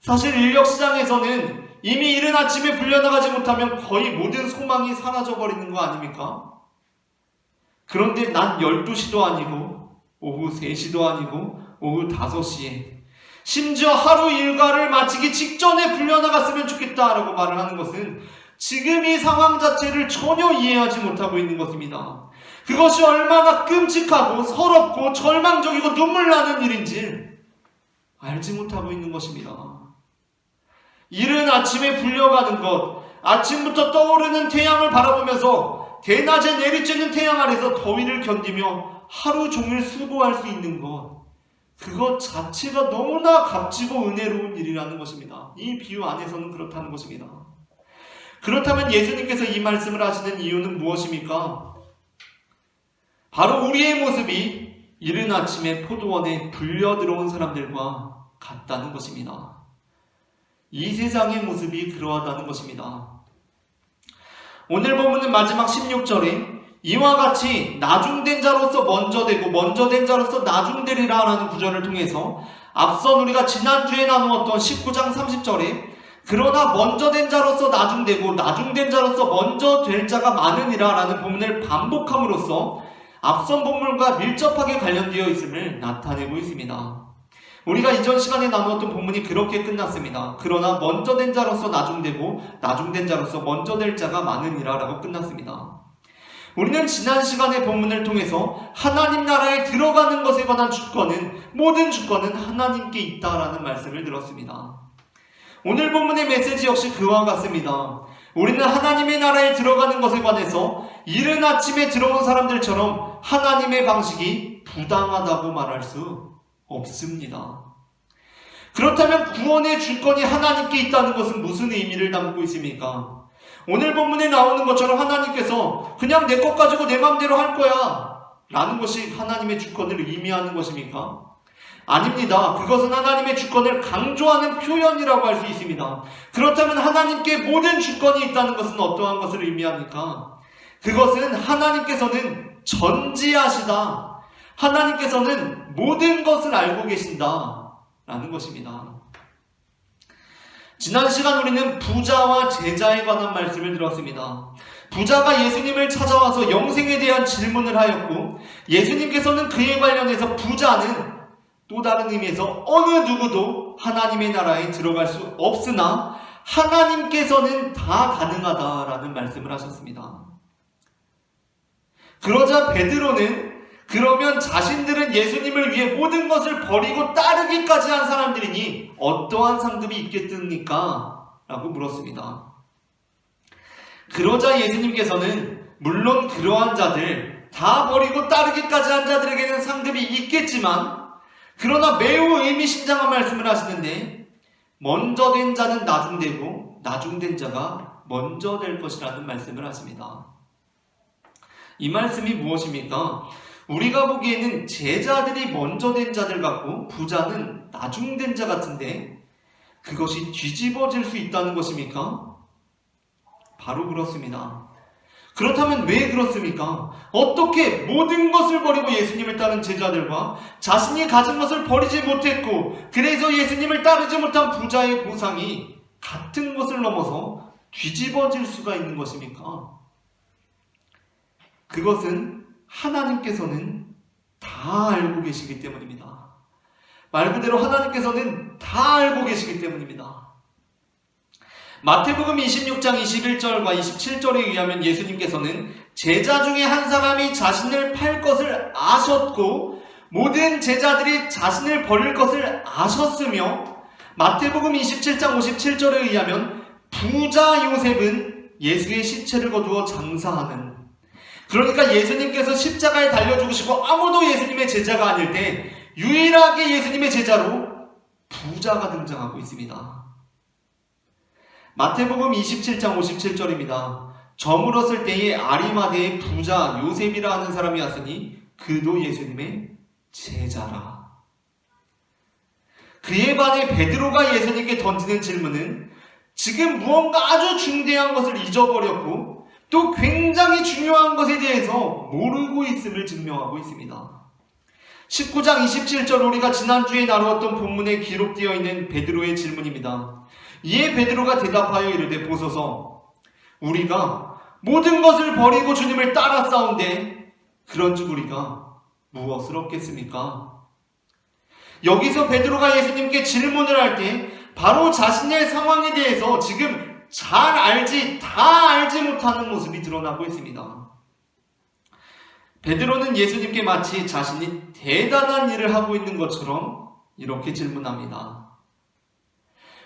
사실 인력시장에서는 이미 이른 아침에 불려나가지 못하면 거의 모든 소망이 사라져버리는 거 아닙니까? 그런데 낮 12시도 아니고 오후 3시도 아니고 오후 5시에, 심지어 하루 일과를 마치기 직전에 불려나갔으면 좋겠다라고 말을 하는 것은 지금 이 상황 자체를 전혀 이해하지 못하고 있는 것입니다. 그것이 얼마나 끔찍하고 서럽고 절망적이고 눈물 나는 일인지 알지 못하고 있는 것입니다. 이른 아침에 불려가는 것, 아침부터 떠오르는 태양을 바라보면서 대낮에 내리쬐는 태양 아래서 더위를 견디며 하루 종일 수고할 수 있는 것, 그것 자체가 너무나 값지고 은혜로운 일이라는 것입니다. 이 비유 안에서는 그렇다는 것입니다. 그렇다면 예수님께서 이 말씀을 하시는 이유는 무엇입니까? 바로 우리의 모습이 이른 아침에 포도원에 불려 들어온 사람들과 같다는 것입니다. 이 세상의 모습이 그러하다는 것입니다. 오늘 본문은 마지막 16절에 이와 같이 나중된 자로서 먼저 되고 먼저 된 자로서 나중되리라 라는 구절을 통해서 앞선 우리가 지난주에 나누었던 19장 30절에 그러나 먼저 된 자로서 나중되고 나중된 자로서 먼저 될 자가 많으니라 라는 본문을 반복함으로써 앞선 본문과 밀접하게 관련되어 있음을 나타내고 있습니다. 우리가 이전 시간에 나누었던 본문이 그렇게 끝났습니다. 그러나 먼저 된 자로서 나중되고 나중된 자로서 먼저 될 자가 많으니라 라고 끝났습니다. 우리는 지난 시간의 본문을 통해서 하나님 나라에 들어가는 것에 관한 주권은, 모든 주권은 하나님께 있다라는 말씀을 들었습니다. 오늘 본문의 메시지 역시 그와 같습니다. 우리는 하나님의 나라에 들어가는 것에 관해서 이른 아침에 들어온 사람들처럼 하나님의 방식이 부당하다고 말할 수 없습니다. 그렇다면 구원의 주권이 하나님께 있다는 것은 무슨 의미를 담고 있습니까? 오늘 본문에 나오는 것처럼 하나님께서 그냥 내 것 가지고 내 마음대로 할 거야 라는 것이 하나님의 주권을 의미하는 것입니까? 아닙니다. 그것은 하나님의 주권을 강조하는 표현이라고 할 수 있습니다. 그렇다면 하나님께 모든 주권이 있다는 것은 어떠한 것을 의미합니까? 그것은 하나님께서는 전지하시다. 하나님께서는 모든 것을 알고 계신다 라는 것입니다. 지난 시간 우리는 부자와 제자에 관한 말씀을 들었습니다. 부자가 예수님을 찾아와서 영생에 대한 질문을 하였고, 예수님께서는 그에 관련해서 부자는 또 다른 의미에서 어느 누구도 하나님의 나라에 들어갈 수 없으나 하나님께서는 다 가능하다라는 말씀을 하셨습니다. 그러자 베드로는 그러면 자신들은 예수님을 위해 모든 것을 버리고 따르기까지 한 사람들이니 어떠한 상급이 있겠습니까? 라고 물었습니다. 그러자 예수님께서는 물론 그러한 자들, 다 버리고 따르기까지 한 자들에게는 상급이 있겠지만, 그러나 매우 의미심장한 말씀을 하시는데, 먼저 된 자는 나중되고 나중된 자가 먼저 될 것이라는 말씀을 하십니다. 이 말씀이 무엇입니까? 우리가 보기에는 제자들이 먼저 된 자들 같고 부자는 나중된 자 같은데 그것이 뒤집어질 수 있다는 것입니까? 바로 그렇습니다. 그렇다면 왜 그렇습니까? 어떻게 모든 것을 버리고 예수님을 따른 제자들과 자신이 가진 것을 버리지 못했고 그래서 예수님을 따르지 못한 부자의 보상이 같은 것을 넘어서 뒤집어질 수가 있는 것입니까? 그것은 하나님께서는 다 알고 계시기 때문입니다. 말 그대로 하나님께서는 다 알고 계시기 때문입니다. 마태복음 26장 21절과 27절에 의하면 예수님께서는 제자 중에 한 사람이 자신을 팔 것을 아셨고 모든 제자들이 자신을 버릴 것을 아셨으며, 마태복음 27장 57절에 의하면 부자 요셉은 예수의 시체를 거두어 장사하는, 그러니까 예수님께서 십자가에 달려 죽으시고 아무도 예수님의 제자가 아닐 때 유일하게 예수님의 제자로 부자가 등장하고 있습니다. 마태복음 27장 57절입니다. 저물었을 때에 아리마대의 부자 요셉이라 하는 사람이 왔으니 그도 예수님의 제자라. 그에 반해 베드로가 예수님께 던지는 질문은 지금 무언가 아주 중대한 것을 잊어버렸고 또 굉장히 중요한 것에 대해서 모르고 있음을 증명하고 있습니다. 19장 27절 우리가 지난주에 나누었던 본문에 기록되어 있는 베드로의 질문입니다. 이에 베드로가 대답하여 이르되 보소서 우리가 모든 것을 버리고 주님을 따라 싸운데 그런즉 우리가 무엇을 얻겠습니까? 여기서 베드로가 예수님께 질문을 할 때 바로 자신의 상황에 대해서 지금 다 알지 못하는 모습이 드러나고 있습니다. 베드로는 예수님께 마치 자신이 대단한 일을 하고 있는 것처럼 이렇게 질문합니다.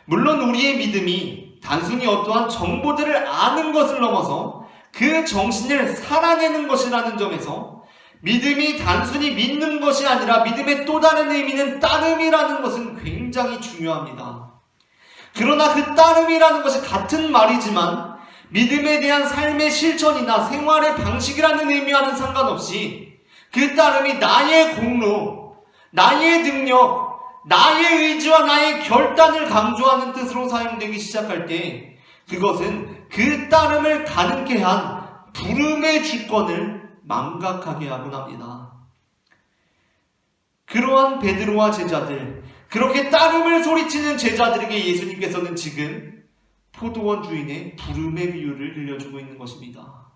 물론 우리의 믿음이 단순히 어떠한 정보들을 아는 것을 넘어서 그 정신을 살아내는 것이라는 점에서 믿음이 단순히 믿는 것이 아니라 믿음의 또 다른 의미는 따름이라는 것은 굉장히 중요합니다. 그러나 그 따름이라는 것이 같은 말이지만 믿음에 대한 삶의 실천이나 생활의 방식이라는 의미와는 상관없이 그 따름이 나의 공로, 나의 능력, 나의 의지와 나의 결단을 강조하는 뜻으로 사용되기 시작할 때 그것은 그 따름을 가능케 한 부름의 주권을 망각하게 하곤 합니다. 그러한 베드로와 제자들, 그렇게 따름을 소리치는 제자들에게 예수님께서는 지금 포도원 주인의 부름의 비유를 들려주고 있는 것입니다.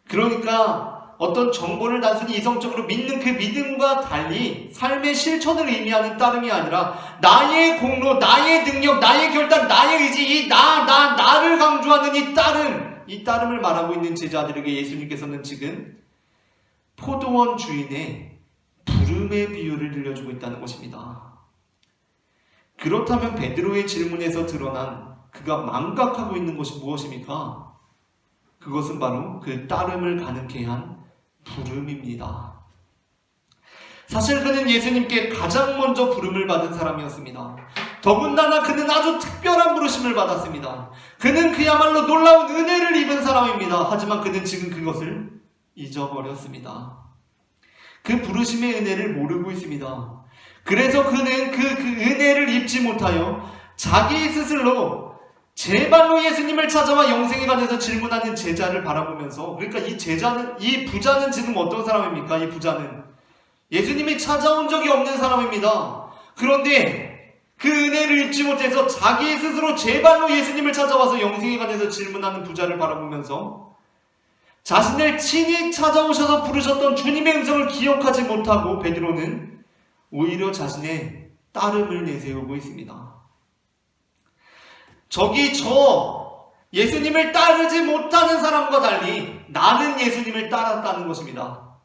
그러니까 어떤 정보를 단순히 이성적으로 믿는 그 믿음과 달리 삶의 실천을 의미하는 따름이 아니라 나의 공로, 나의 능력, 나의 결단, 나의 의지, 나를 강조하는 이 따름을 말하고 있는 제자들에게 예수님께서는 지금 포도원 주인의 부름의 비유를 들려주고 있다는 것입니다. 그렇다면 베드로의 질문에서 드러난 그가 망각하고 있는 것이 무엇입니까? 그것은 바로 그 따름을 가능케 한 부름입니다. 사실 그는 예수님께 가장 먼저 부름을 받은 사람이었습니다. 더군다나 그는 아주 특별한 부르심을 받았습니다. 그는 그야말로 놀라운 은혜를 입은 사람입니다. 하지만 그는 지금 그것을 잊어버렸습니다. 그 부르심의 은혜를 모르고 있습니다. 그래서 그는 그 은혜를 입지 못하여 자기 스스로 제 발로 예수님을 찾아와 영생에 관해서 질문하는 제자를 바라보면서, 그러니까 이 부자는 지금 어떤 사람입니까? 이 부자는 예수님이 찾아온 적이 없는 사람입니다. 그런데 그 은혜를 입지 못해서 자기 스스로 제 발로 예수님을 찾아와서 영생에 관해서 질문하는 부자를 바라보면서 자신을 친히 찾아오셔서 부르셨던 주님의 음성을 기억하지 못하고 베드로는 오히려 자신의 따름을 내세우고 있습니다. 예수님을 따르지 못하는 사람과 달리 나는 예수님을 따랐다는 것입니다.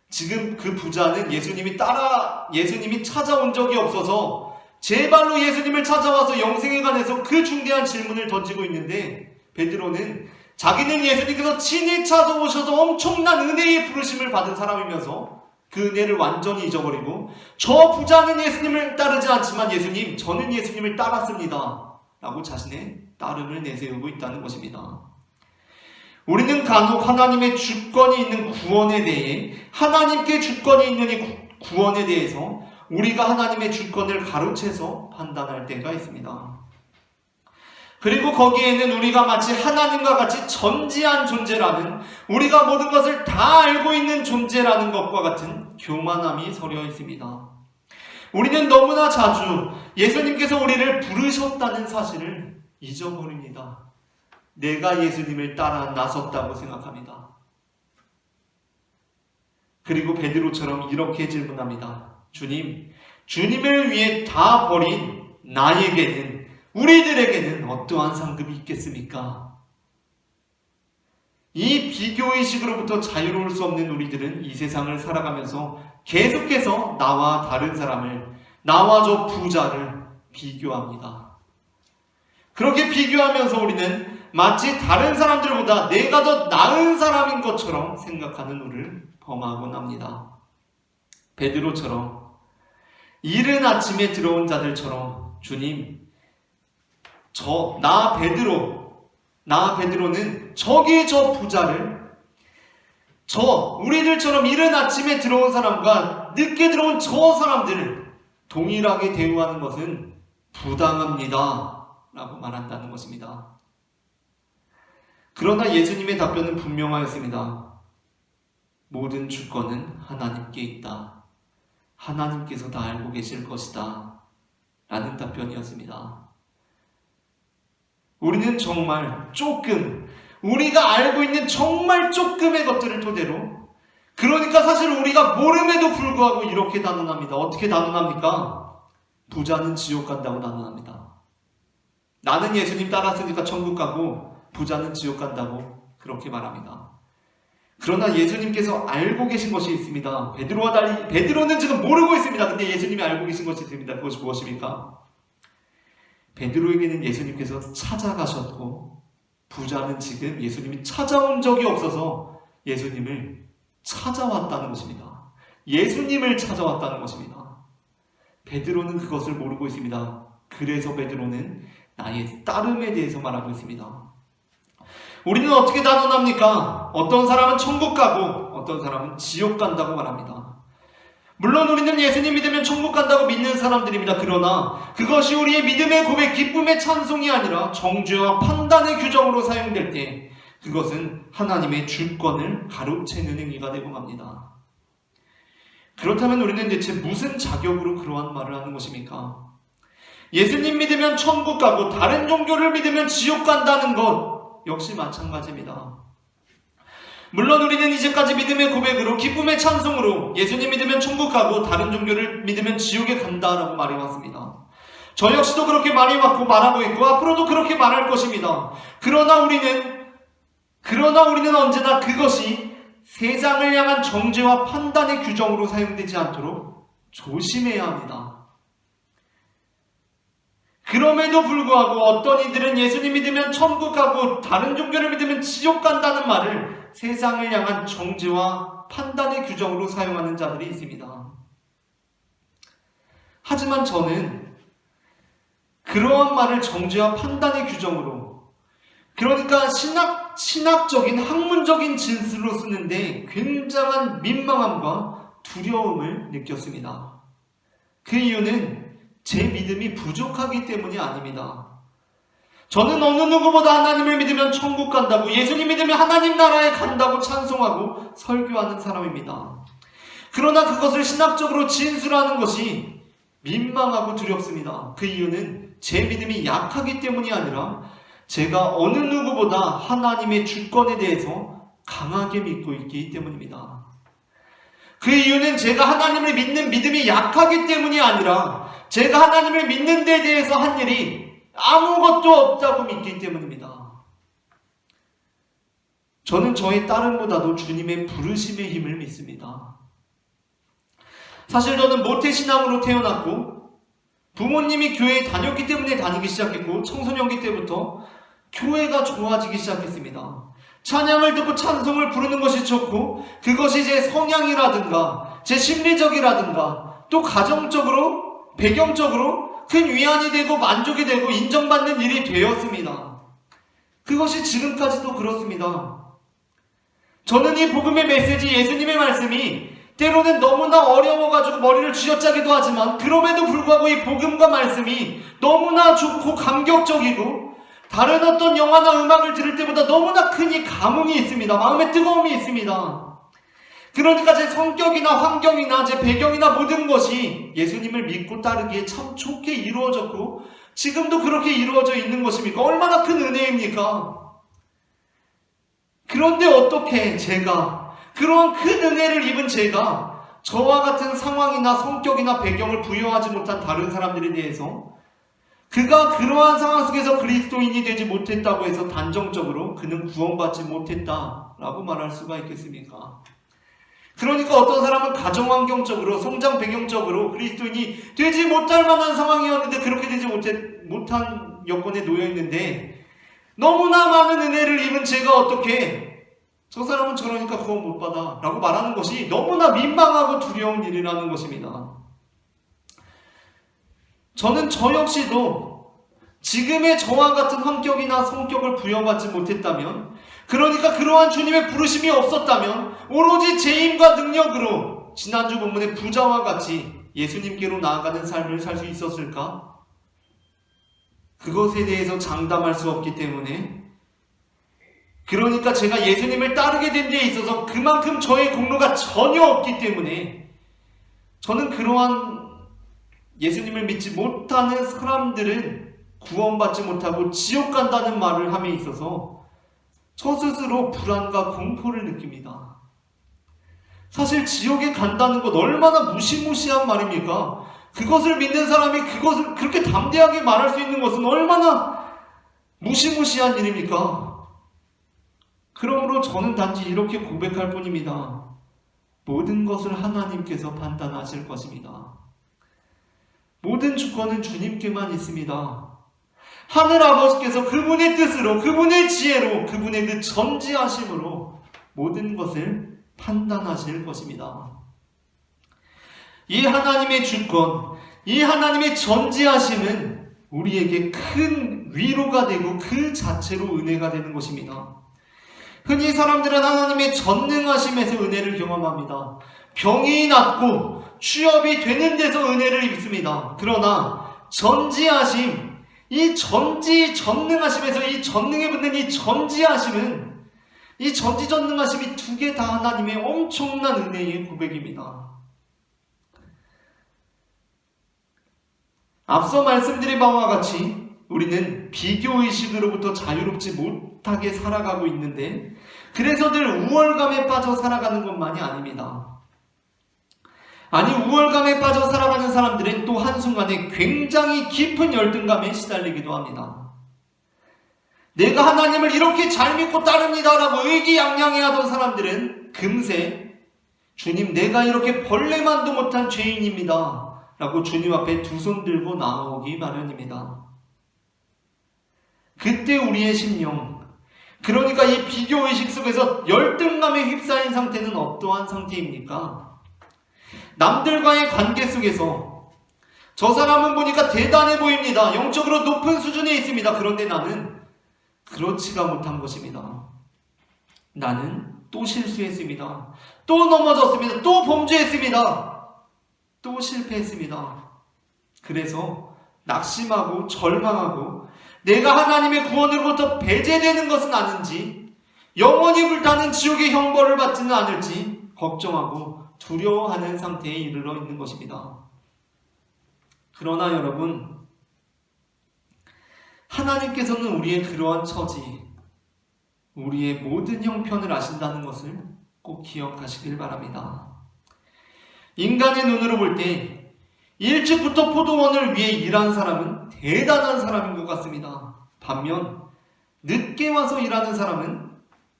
지금 그 부자는 예수님이 찾아온 적이 없어서 제 발로 예수님을 찾아와서 영생에 관해서 그 중대한 질문을 던지고 있는데, 베드로는 자기는 예수님께서 친히 찾아오셔서 엄청난 은혜의 부르심을 받은 사람이면서 그 은혜를 완전히 잊어버리고, 저 부자는 예수님을 따르지 않지만 저는 예수님을 따랐습니다 라고 자신의 따름을 내세우고 있다는 것입니다. 우리는 간혹 하나님의 주권이 있는 구원에 대해, 하나님께 주권이 있는 이 구원에 대해서 우리가 하나님의 주권을 가로채서 판단할 때가 있습니다. 그리고 거기에는 우리가 마치 하나님과 같이 전지한 존재라는, 우리가 모든 것을 다 알고 있는 존재라는 것과 같은 교만함이 서려 있습니다. 우리는 너무나 자주 예수님께서 우리를 부르셨다는 사실을 잊어버립니다. 내가 예수님을 따라 나섰다고 생각합니다. 그리고 베드로처럼 이렇게 질문합니다. 주님을 위해 다 버린 나에게는, 우리들에게는 어떠한 상급이 있겠습니까? 이 비교의식으로부터 자유로울 수 없는 우리들은 이 세상을 살아가면서 계속해서 나와 다른 사람을, 나와 저 부자를 비교합니다. 그렇게 비교하면서 우리는 마치 다른 사람들보다 내가 더 나은 사람인 것처럼 생각하는 우를 범하곤 합니다. 베드로처럼, 이른 아침에 들어온 자들처럼 주님, 베드로는 저기 저 부자를, 우리들처럼 이른 아침에 들어온 사람과 늦게 들어온 저 사람들을 동일하게 대우하는 것은 부당합니다 라고 말한다는 것입니다. 그러나 예수님의 답변은 분명하였습니다. 모든 주권은 하나님께 있다. 하나님께서 다 알고 계실 것이다 라는 답변이었습니다. 우리는 정말 우리가 알고 있는 정말 조금의 것들을 토대로, 그러니까 사실 우리가 모름에도 불구하고 이렇게 단언합니다. 어떻게 단언합니까? 부자는 지옥 간다고 단언합니다. 나는 예수님 따랐으니까 천국 가고 부자는 지옥 간다고 그렇게 말합니다. 그러나 예수님께서 알고 계신 것이 있습니다. 베드로와 달리 베드로는 지금 모르고 있습니다. 근데 예수님이 알고 계신 것이 있습니다. 그것이 무엇입니까? 베드로에게는 예수님께서 찾아가셨고, 부자는 지금 예수님이 찾아온 적이 없어서 예수님을 찾아왔다는 것입니다. 예수님을 찾아왔다는 것입니다. 베드로는 그것을 모르고 있습니다. 그래서 베드로는 나의 따름에 대해서 말하고 있습니다. 우리는 어떻게 단언합니까? 어떤 사람은 천국 가고 어떤 사람은 지옥 간다고 말합니다. 물론 우리는 예수님 믿으면 천국 간다고 믿는 사람들입니다. 그러나 그것이 우리의 믿음의 고백, 기쁨의 찬송이 아니라 정죄와 판단의 규정으로 사용될 때 그것은 하나님의 주권을 가로채는 행위가 되고 맙니다. 그렇다면 우리는 대체 무슨 자격으로 그러한 말을 하는 것입니까? 예수님 믿으면 천국 가고 다른 종교를 믿으면 지옥 간다는 것 역시 마찬가지입니다. 물론 우리는 이제까지 믿음의 고백으로 기쁨의 찬송으로 예수님 믿으면 천국 가고 다른 종교를 믿으면 지옥에 간다라고 말해왔습니다. 저 역시도 그렇게 말해왔고 말하고 있고 앞으로도 그렇게 말할 것입니다. 그러나 우리는 언제나 그것이 세상을 향한 정죄와 판단의 규정으로 사용되지 않도록 조심해야 합니다. 그럼에도 불구하고 어떤 이들은 예수님 믿으면 천국 가고 다른 종교를 믿으면 지옥 간다는 말을 세상을 향한 정죄와 판단의 규정으로 사용하는 자들이 있습니다. 하지만 저는 그러한 말을 정죄와 판단의 규정으로, 그러니까 신학적인 학문적인 진술로 쓰는데 굉장한 민망함과 두려움을 느꼈습니다. 그 이유는 제 믿음이 부족하기 때문이 아닙니다. 저는 어느 누구보다 하나님을 믿으면 천국 간다고, 예수님 믿으면 하나님 나라에 간다고 찬송하고 설교하는 사람입니다. 그러나 그것을 신학적으로 진술하는 것이 민망하고 두렵습니다. 그 이유는 제 믿음이 약하기 때문이 아니라 제가 어느 누구보다 하나님의 주권에 대해서 강하게 믿고 있기 때문입니다. 그 이유는 제가 하나님을 믿는 믿음이 약하기 때문이 아니라 제가 하나님을 믿는 데 대해서 한 일이 아무것도 없다고 믿기 때문입니다. 저는 저의 따름보다도 주님의 부르심의 힘을 믿습니다. 사실 저는 모태신앙으로 태어났고 부모님이 교회에 다녔기 때문에 다니기 시작했고 청소년기 때부터 교회가 좋아지기 시작했습니다. 찬양을 듣고 찬송을 부르는 것이 좋고 그것이 제 성향이라든가 제 심리적이라든가 또 가정적으로 배경적으로 큰 위안이 되고 만족이 되고 인정받는 일이 되었습니다. 그것이 지금까지도 그렇습니다. 저는 이 복음의 메시지, 예수님의 말씀이 때로는 너무나 어려워가지고 머리를 쥐어짜기도 하지만 그럼에도 불구하고 이 복음과 말씀이 너무나 좋고 감격적이고 다른 어떤 영화나 음악을 들을 때보다 너무나 큰 이 감흥이 있습니다. 마음의 뜨거움이 있습니다. 그러니까 제 성격이나 환경이나 제 배경이나 모든 것이 예수님을 믿고 따르기에 참 좋게 이루어졌고 지금도 그렇게 이루어져 있는 것입니까? 얼마나 큰 은혜입니까? 그런데 어떻게 제가 그러한 큰 은혜를 입은 제가 저와 같은 상황이나 성격이나 배경을 부여하지 못한 다른 사람들에 대해서 그가 그러한 상황 속에서 그리스도인이 되지 못했다고 해서 단정적으로 그는 구원받지 못했다라고 말할 수가 있겠습니까? 그러니까 어떤 사람은 가정환경적으로 성장 배경적으로 그리스도인이 되지 못할 만한 상황이었는데 그렇게 되지 못한 여건에 놓여있는데 너무나 많은 은혜를 입은 제가 어떻게 저 사람은 저러니까 구원 못 받아 라고 말하는 것이 너무나 민망하고 두려운 일이라는 것입니다. 저는 저 역시도 지금의 저와 같은 환경이나 성격을 부여받지 못했다면 그러니까 그러한 주님의 부르심이 없었다면 오로지 제 힘과 능력으로 지난주 본문의 부자와 같이 예수님께로 나아가는 삶을 살 수 있었을까? 그것에 대해서 장담할 수 없기 때문에 그러니까 제가 예수님을 따르게 된 데 있어서 그만큼 저의 공로가 전혀 없기 때문에 저는 그러한 예수님을 믿지 못하는 사람들은 구원받지 못하고 지옥 간다는 말을 함에 있어서 저 스스로 불안과 공포를 느낍니다. 사실 지옥에 간다는 것 얼마나 무시무시한 말입니까? 그것을 믿는 사람이 그것을 그렇게 담대하게 말할 수 있는 것은 얼마나 무시무시한 일입니까? 그러므로 저는 단지 이렇게 고백할 뿐입니다. 모든 것을 하나님께서 판단하실 것입니다. 모든 주권은 주님께만 있습니다. 하늘 아버지께서 그분의 뜻으로, 그분의 지혜로, 그분의 그 전지하심으로 모든 것을 판단하실 것입니다. 이 하나님의 주권, 이 하나님의 전지하심은 우리에게 큰 위로가 되고 그 자체로 은혜가 되는 것입니다. 흔히 사람들은 하나님의 전능하심에서 은혜를 경험합니다. 병이 낫고 취업이 되는 데서 은혜를 입습니다. 그러나 전지하심, 이 전능하심에서 이 전능에 붙는 이 전지하심은 이 전지전능하심이 두 개 다 하나님의 엄청난 은혜의 고백입니다. 앞서 말씀드린 바와 같이 우리는 비교의식으로부터 자유롭지 못하게 살아가고 있는데 그래서 늘 우월감에 빠져 살아가는 것만이 아닙니다. 아니, 우월감에 빠져 살아가는 사람들은 또 한순간에 굉장히 깊은 열등감에 시달리기도 합니다. 내가 하나님을 이렇게 잘 믿고 따릅니다라고 의기양양해하던 사람들은 금세 주님, 내가 이렇게 벌레만도 못한 죄인입니다 라고 주님 앞에 두 손 들고 나오기 마련입니다. 그때 우리의 심령, 그러니까 이 비교의식 속에서 열등감에 휩싸인 상태는 어떠한 상태입니까? 남들과의 관계 속에서 저 사람은 보니까 대단해 보입니다. 영적으로 높은 수준에 있습니다. 그런데 나는 그렇지가 못한 것입니다. 나는 또 실수했습니다. 또 넘어졌습니다. 또 범죄했습니다. 또 실패했습니다. 그래서 낙심하고 절망하고 내가 하나님의 구원으로부터 배제되는 것은 아닌지, 영원히 불타는 지옥의 형벌을 받지는 않을지 걱정하고 두려워하는 상태에 이르러 있는 것입니다. 그러나 여러분, 하나님께서는 우리의 그러한 처지, 우리의 모든 형편을 아신다는 것을 꼭 기억하시길 바랍니다. 인간의 눈으로 볼 때 일찍부터 포도원을 위해 일한 사람은 대단한 사람인 것 같습니다. 반면 늦게 와서 일하는 사람은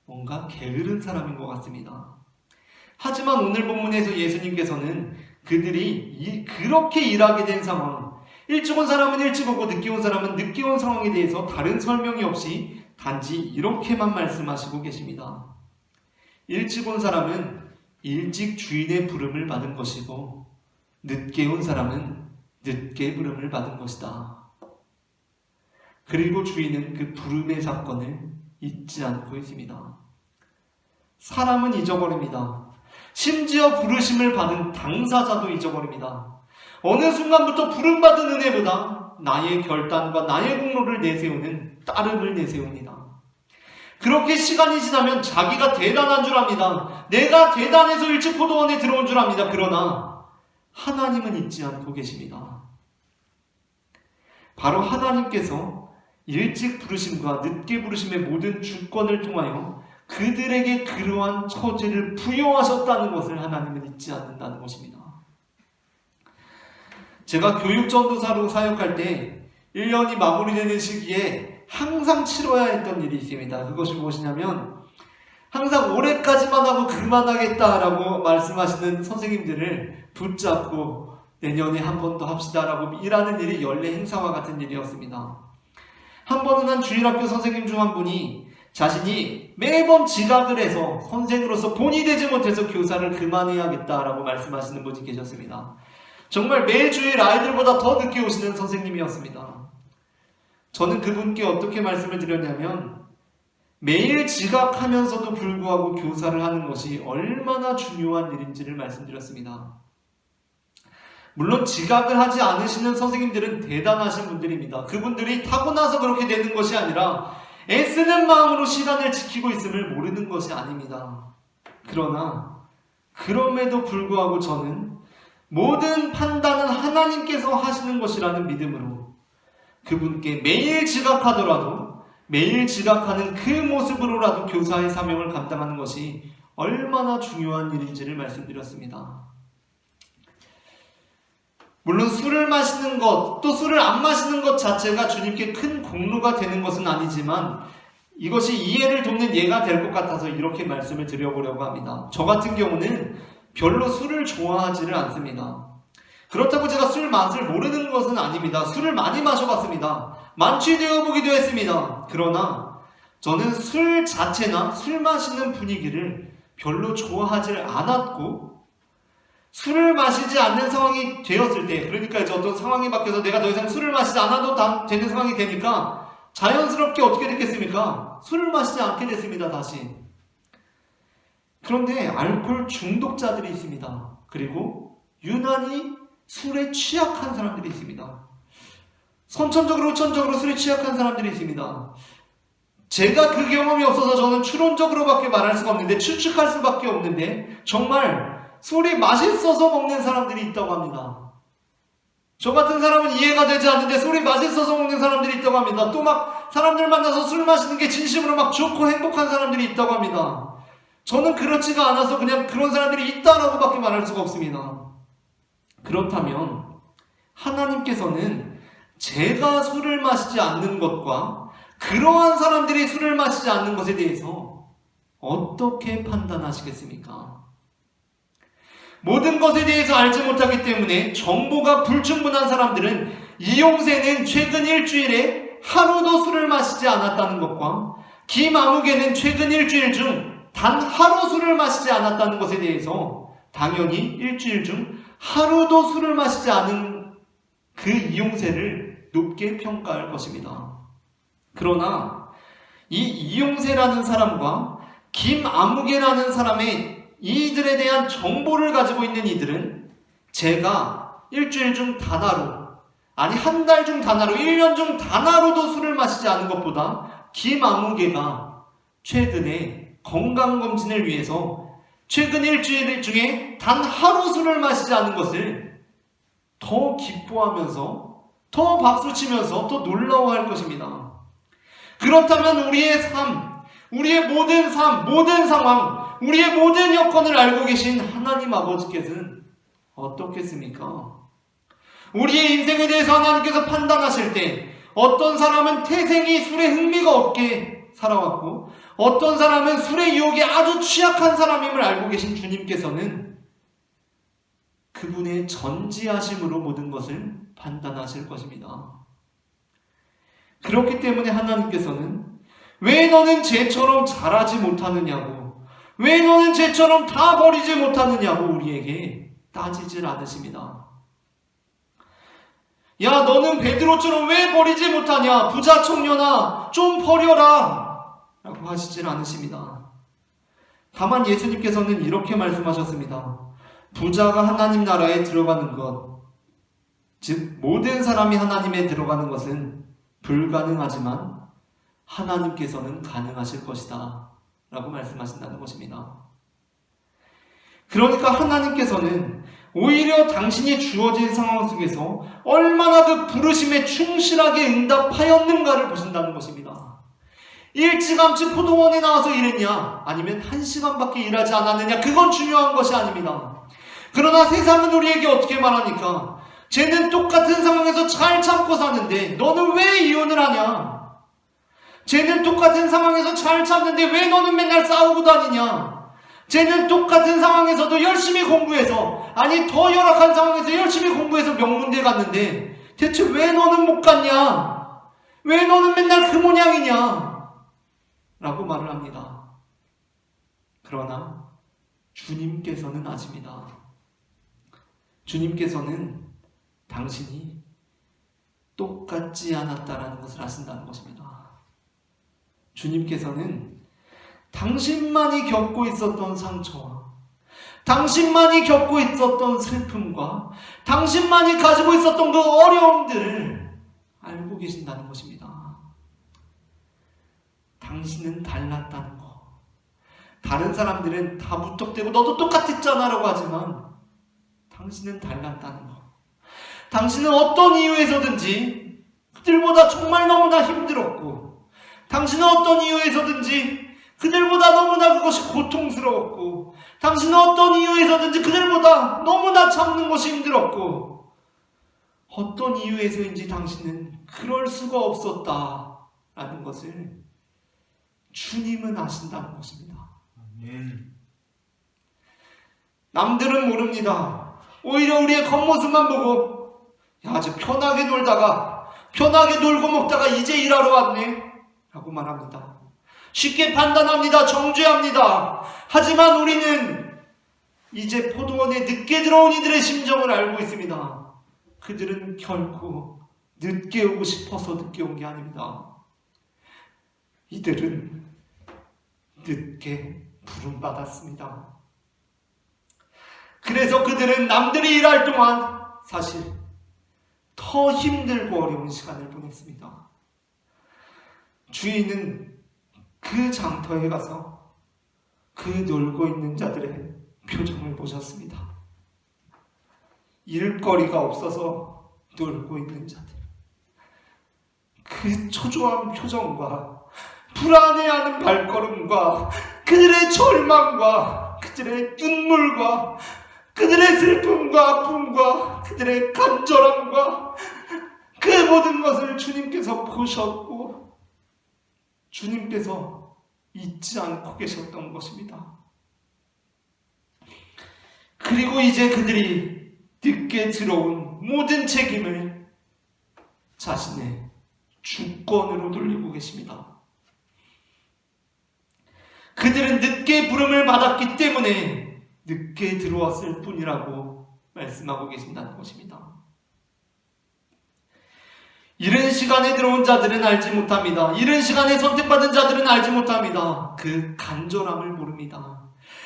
뭔가 게으른 사람인 것 같습니다. 하지만 오늘 본문에서 예수님께서는 그들이 그렇게 일하게 된 상황, 일찍 온 사람은 일찍 오고 늦게 온 사람은 늦게 온 상황에 대해서 다른 설명이 없이 단지 이렇게만 말씀하시고 계십니다. 일찍 온 사람은 일찍 주인의 부름을 받은 것이고 늦게 온 사람은 늦게 부름을 받은 것이다. 그리고 주인은 그 부름의 사건을 잊지 않고 있습니다. 사람은 잊어버립니다. 심지어 부르심을 받은 당사자도 잊어버립니다. 어느 순간부터 부름받은 은혜보다 나의 결단과 나의 공로를 내세우는 따름을 내세웁니다. 그렇게 시간이 지나면 자기가 대단한 줄 압니다. 내가 대단해서 일찍 포도원에 들어온 줄 압니다. 그러나 하나님은 잊지 않고 계십니다. 바로 하나님께서 일찍 부르심과 늦게 부르심의 모든 주권을 통하여 그들에게 그러한 처지를 부여하셨다는 것을 하나님은 잊지 않는다는 것입니다. 제가 교육전도사로 사역할 때 1년이 마무리되는 시기에 항상 치러야 했던 일이 있습니다. 그것이 무엇이냐면 항상 올해까지만 하고 그만하겠다라고 말씀하시는 선생님들을 붙잡고 내년에 한 번 더 합시다라고 일하는 일이 연례 행사와 같은 일이었습니다. 한 번은 한 주일학교 선생님 중 한 분이 자신이 매번 지각을 해서 선생으로서 본이 되지 못해서 교사를 그만해야겠다라고 말씀하시는 분이 계셨습니다. 정말 매주일 아이들보다 더 늦게 오시는 선생님이었습니다. 저는 그분께 어떻게 말씀을 드렸냐면 매일 지각하면서도 불구하고 교사를 하는 것이 얼마나 중요한 일인지를 말씀드렸습니다. 물론 지각을 하지 않으시는 선생님들은 대단하신 분들입니다. 그분들이 타고나서 그렇게 되는 것이 아니라 애쓰는 마음으로 시간을 지키고 있음을 모르는 것이 아닙니다. 그러나 그럼에도 불구하고 저는 모든 판단은 하나님께서 하시는 것이라는 믿음으로 그분께 매일 지각하더라도 매일 지각하는 그 모습으로라도 교사의 사명을 감당하는 것이 얼마나 중요한 일인지를 말씀드렸습니다. 물론 술을 마시는 것, 또 술을 안 마시는 것 자체가 주님께 큰 공로가 되는 것은 아니지만 이것이 이해를 돕는 예가 될 것 같아서 이렇게 말씀을 드려보려고 합니다. 저 같은 경우는 별로 술을 좋아하지를 않습니다. 그렇다고 제가 술 맛을 모르는 것은 아닙니다. 술을 많이 마셔봤습니다. 만취되어 보기도 했습니다. 그러나 저는 술 자체나 술 마시는 분위기를 별로 좋아하지 않았고 술을 마시지 않는 상황이 되었을 때, 그러니까 이제 어떤 상황이 바뀌어서 내가 더 이상 술을 마시지 않아도 되는 상황이 되니까 자연스럽게 어떻게 됐겠습니까? 술을 마시지 않게 됐습니다. 다시. 그런데 알코올 중독자들이 있습니다. 그리고 유난히 술에 취약한 사람들이 있습니다. 선천적으로 후천적으로 술에 취약한 사람들이 있습니다. 제가 그 경험이 없어서 저는 추론적으로밖에 말할 수가 없는데, 추측할 수밖에 없는데 정말 술이 맛있어서 먹는 사람들이 있다고 합니다. 저 같은 사람은 이해가 되지 않는데 술이 맛있어서 먹는 사람들이 있다고 합니다. 또 막 사람들 만나서 술 마시는 게 진심으로 막 좋고 행복한 사람들이 있다고 합니다. 저는 그렇지가 않아서 그냥 그런 사람들이 있다라고 밖에 말할 수가 없습니다. 그렇다면 하나님께서는 제가 술을 마시지 않는 것과 그러한 사람들이 술을 마시지 않는 것에 대해서 어떻게 판단하시겠습니까? 모든 것에 대해서 알지 못하기 때문에 정보가 불충분한 사람들은 이용세는 최근 일주일에 하루도 술을 마시지 않았다는 것과 김아무개는 최근 일주일 중 단 하루 술을 마시지 않았다는 것에 대해서 당연히 일주일 중 하루도 술을 마시지 않은 그 이용세를 높게 평가할 것입니다. 그러나 이 이용세라는 사람과 김아무개라는 사람의 이들에 대한 정보를 가지고 있는 이들은 제가 일주일 중 단 하루, 아니 한 달 중 단 하루, 1년 중 단 하루도 술을 마시지 않은 것보다 김아무개가 최근에 건강검진을 위해서 최근 일주일 중에 단 하루 술을 마시지 않은 것을 더 기뻐하면서 더 박수치면서 더 놀라워할 것입니다. 그렇다면 우리의 삶, 우리의 모든 삶, 모든 상황, 우리의 모든 여건을 알고 계신 하나님 아버지께서는 어떻겠습니까? 우리의 인생에 대해서 하나님께서 판단하실 때 어떤 사람은 태생이 술에 흥미가 없게 살아왔고 어떤 사람은 술의 유혹에 아주 취약한 사람임을 알고 계신 주님께서는 그분의 전지하심으로 모든 것을 판단하실 것입니다. 그렇기 때문에 하나님께서는 왜 너는 쟤처럼 잘하지 못하느냐고, 왜 너는 쟤처럼 다 버리지 못하느냐고 우리에게 따지질 않으십니다. 야, 너는 베드로처럼 왜 버리지 못하냐? 부자 청년아, 좀 버려라 라고 하시질 않으십니다. 다만 예수님께서는 이렇게 말씀하셨습니다. 부자가 하나님 나라에 들어가는 것, 즉 모든 사람이 하나님에 들어가는 것은 불가능하지만 하나님께서는 가능하실 것이다 라고 말씀하신다는 것입니다. 그러니까 하나님께서는 오히려 당신이 주어진 상황 속에서 얼마나 그 부르심에 충실하게 응답하였는가를 보신다는 것입니다. 일찌감치 포도원에 나와서 일했냐? 아니면 1시간밖에 일하지 않았느냐? 그건 중요한 것이 아닙니다. 그러나 세상은 우리에게 어떻게 말하니까 쟤는 똑같은 상황에서 잘 참고 사는데 너는 왜 이혼을 하냐? 쟤는 똑같은 상황에서 잘 참는데 왜 너는 맨날 싸우고 다니냐? 쟤는 똑같은 상황에서도 열심히 공부해서, 아니 더 열악한 상황에서 열심히 공부해서 명문대 갔는데 대체 왜 너는 못 갔냐? 왜 너는 맨날 그 모양이냐? 라고 말을 합니다. 그러나 주님께서는 아십니다. 주님께서는 당신이 똑같지 않았다라는 것을 아신다는 것입니다. 주님께서는 당신만이 겪고 있었던 상처와 당신만이 겪고 있었던 슬픔과 당신만이 가지고 있었던 그 어려움들을 알고 계신다는 것입니다. 당신은 달랐다는 거. 다른 사람들은 다 무턱대고 너도 똑같았잖아 라고 하지만 당신은 달랐다는 거. 당신은 어떤 이유에서든지 그들보다 정말 너무나 힘들었고, 당신은 어떤 이유에서든지 그들보다 너무나 그것이 고통스러웠고, 당신은 어떤 이유에서든지 그들보다 너무나 참는 것이 힘들었고, 어떤 이유에서인지 당신은 그럴 수가 없었다라는 것을 주님은 아신다는 것입니다. 남들은 모릅니다. 오히려 우리의 겉모습만 보고 야, 아주 편하게 놀다가 편하게 놀고 먹다가 이제 일하러 왔네 라고 말합니다. 쉽게 판단합니다. 정죄합니다. 하지만 우리는 이제 포도원에 늦게 들어온 이들의 심정을 알고 있습니다. 그들은 결코 늦게 오고 싶어서 늦게 온 게 아닙니다. 이들은 늦게 부름받았습니다. 그래서 그들은 남들이 일할 동안 사실 더 힘들고 어려운 시간을 보냈습니다. 주인은 그 장터에 가서 그 놀고 있는 자들의 표정을 보셨습니다. 일거리가 없어서 놀고 있는 자들, 그 초조한 표정과 불안해하는 발걸음과 그들의 절망과 그들의 눈물과 그들의 슬픔과 아픔과 그들의 간절함과 그 모든 것을 주님께서 보셨고 주님께서 잊지 않고 계셨던 것입니다. 그리고 이제 그들이 늦게 들어온 모든 책임을 자신의 주권으로 돌리고 계십니다. 그들은 늦게 부름을 받았기 때문에 늦게 들어왔을 뿐이라고 말씀하고 계신다는 것입니다. 이른 시간에 들어온 자들은 알지 못합니다. 이른 시간에 선택받은 자들은 알지 못합니다. 그 간절함을 모릅니다.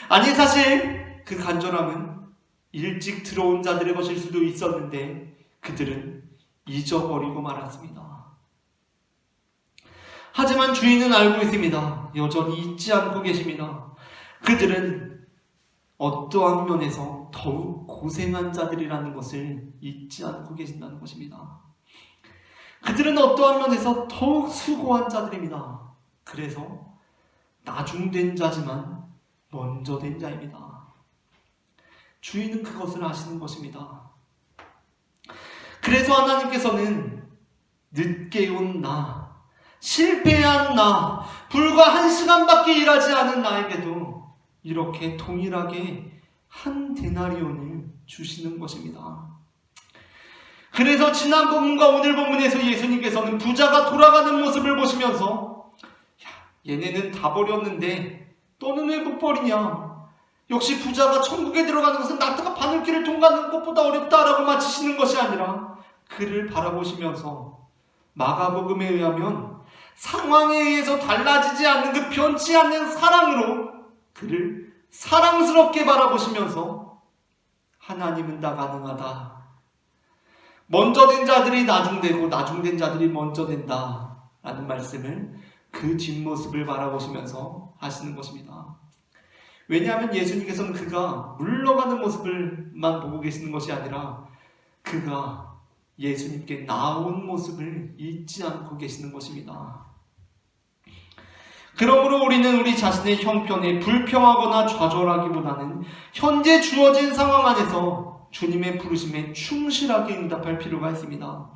아니, 사실 그 간절함은 일찍 들어온 자들의 것일 수도 있었는데 그들은 잊어버리고 말았습니다. 하지만 주인은 알고 있습니다. 여전히 잊지 않고 계십니다. 그들은 어떠한 면에서 더욱 고생한 자들이라는 것을 잊지 않고 계신다는 것입니다. 그들은 어떠한 면에서 더욱 수고한 자들입니다. 그래서 나중된 자지만 먼저 된 자입니다. 주인은 그것을 아시는 것입니다. 그래서 하나님께서는 늦게 온 나, 실패한 나, 불과 1시간밖에 일하지 않은 나에게도 이렇게 동일하게 한 데나리온을 주시는 것입니다. 그래서 지난 본문과 오늘 본문에서 예수님께서는 부자가 돌아가는 모습을 보시면서 얘네는 다 버렸는데 너는 왜 못 버리냐? 역시 부자가 천국에 들어가는 것은 나트가 바늘길을 통과하는 것보다 어렵다라고 마치시는 것이 아니라 그를 바라보시면서 마가복음에 의하면 상황에 의해서 달라지지 않는 그 변치 않는 사랑으로 그를 사랑스럽게 바라보시면서 하나님은 다 가능하다. 먼저 된 자들이 나중되고 나중된 자들이 먼저 된다 라는 말씀을 그 뒷모습을 바라보시면서 하시는 것입니다. 왜냐하면 예수님께서는 그가 물러가는 모습을만 보고 계시는 것이 아니라 그가 예수님께 나온 모습을 잊지 않고 계시는 것입니다. 그러므로 우리는 우리 자신의 형편에 불평하거나 좌절하기보다는 현재 주어진 상황 안에서 주님의 부르심에 충실하게 응답할 필요가 있습니다.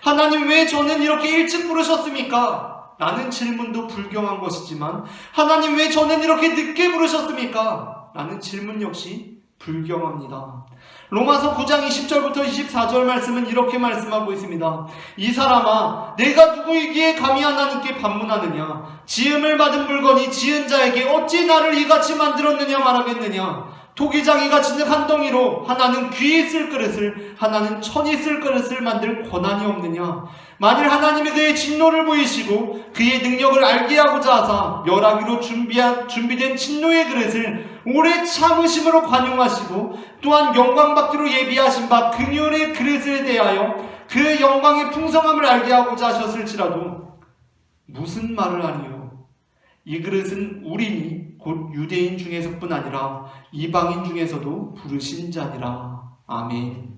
하나님, 왜 저는 이렇게 일찍 부르셨습니까? 라는 질문도 불경한 것이지만 하나님, 왜 저는 이렇게 늦게 부르셨습니까? 라는 질문 역시 불경합니다. 로마서 9장 20절부터 24절 말씀은 이렇게 말씀하고 있습니다. 이 사람아, 내가 누구이기에 감히 하나님께 반문하느냐? 지음을 받은 물건이 지은 자에게 어찌 나를 이같이 만들었느냐 말하겠느냐? 토기장이가 진흙 한 덩이로 하나는 귀 있을 그릇을 하나는 천이 있을 그릇을 만들 권한이 없느냐? 만일 하나님이 그의 진노를 보이시고 그의 능력을 알게 하고자 하사 멸하기로 준비된 진노의 그릇을 오래 참으심으로 관용하시고 또한 영광받기로 예비하신 바 긍휼의 그릇에 대하여 그 영광의 풍성함을 알게 하고자 하셨을지라도 무슨 말을 하니요? 이 그릇은 우리니 곧 유대인 중에서뿐 아니라 이방인 중에서도 부르신 자니라. 아멘.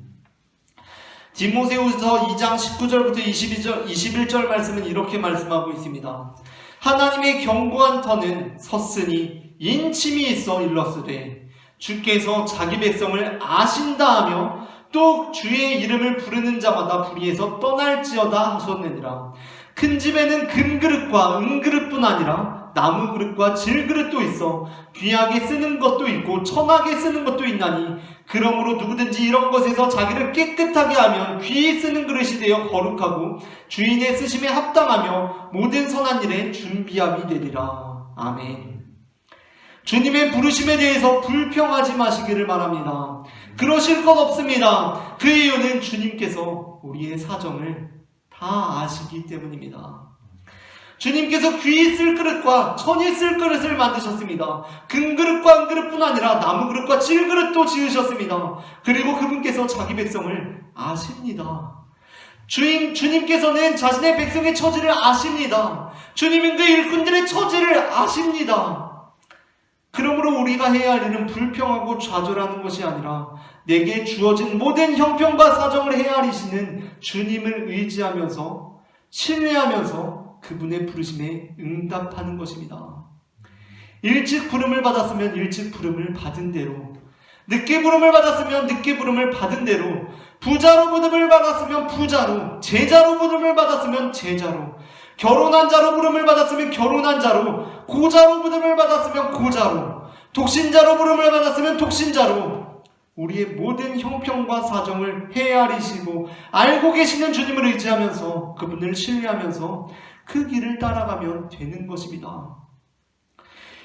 디모데후서 2장 19절부터 21절 말씀은 이렇게 말씀하고 있습니다. 하나님의 견고한 터는 섰으니 인침이 있어 일렀으되 주께서 자기 백성을 아신다 하며 또 주의 이름을 부르는 자마다 불의에서 떠날지어다 하셨느니라. 큰 집에는 금그릇과 은그릇뿐 아니라 나무 그릇과 질그릇도 있어 귀하게 쓰는 것도 있고 천하게 쓰는 것도 있나니 그러므로 누구든지 이런 것에서 자기를 깨끗하게 하면 귀히 쓰는 그릇이 되어 거룩하고 주인의 쓰심에 합당하며 모든 선한 일에 준비함이 되리라. 아멘. 주님의 부르심에 대해서 불평하지 마시기를 바랍니다. 그러실 것 없습니다. 그 이유는 주님께서 우리의 사정을 다 아시기 때문입니다. 주님께서 귀 있을 그릇과 천이 있을 그릇을 만드셨습니다. 금그릇과 은그릇뿐 아니라 나무 그릇과 질그릇도 지으셨습니다. 그리고 그분께서 자기 백성을 아십니다. 주님께서는 자신의 백성의 처지를 아십니다. 주님은 그 일꾼들의 처지를 아십니다. 그러므로 우리가 해야 할 일은 불평하고 좌절하는 것이 아니라 내게 주어진 모든 형편과 사정을 헤아리시는 주님을 의지하면서 신뢰하면서 그분의 부르심에 응답하는 것입니다. 일찍 부름을 받았으면 일찍 부름을 받은 대로, 늦게 부름을 받았으면 늦게 부름을 받은 대로, 부자로 부름을 받았으면 부자로, 제자로 부름을 받았으면 제자로, 결혼한 자로 부름을 받았으면 결혼한 자로, 고자로 부름을 받았으면 고자로, 독신자로 부름을 받았으면 독신자로, 우리의 모든 형편과 사정을 헤아리시고 알고 계시는 주님을 의지하면서 그분을 신뢰하면서 그 길을 따라가면 되는 것입니다.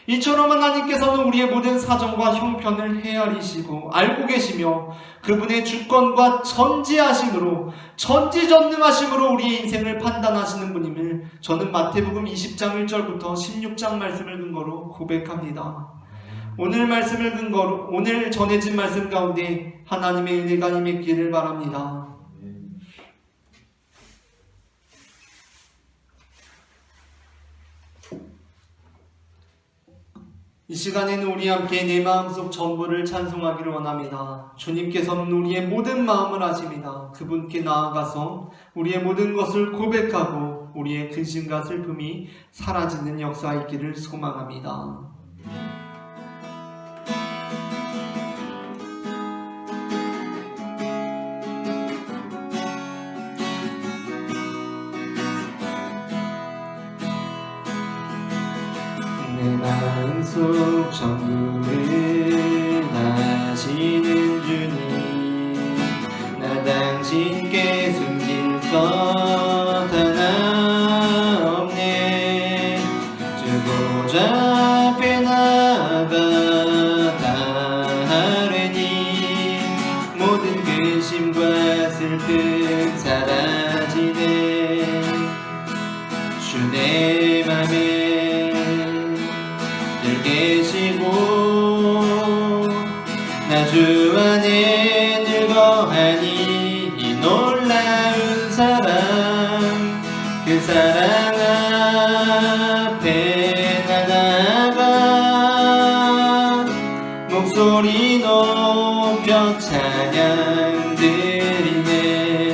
이처럼 하나님께서는 우리의 모든 사정과 형편을 헤아리시고 알고 계시며 그분의 주권과 전지하심으로, 전지전능하심으로 우리의 인생을 판단하시는 분임을 저는 마태복음 20장 1절부터 16장 말씀을 근거로 고백합니다. 오늘 말씀을 근거로, 오늘 전해진 말씀 가운데 하나님의 은혜가 임했기를 바랍니다. 이 시간에는 우리 함께 내 마음속 전부를 찬송하기를 원합니다. 주님께서는 우리의 모든 마음을 아십니다. 그분께 나아가서 우리의 모든 것을 고백하고 우리의 근심과 슬픔이 사라지는 역사 있기를 소망합니다. 내 마음속 전부를 아시는 주님, 나 당신께 숨길 것 하나 없네. 주 보좌 앞에 나아가 다하려니 모든 근심과 슬픔 사라지네. 주 내 맘에 계시고 나 주 안에 늙어하니 이 놀라운 사랑, 그 사랑 앞에 나 나아가 목소리 높여 찬양 드리네.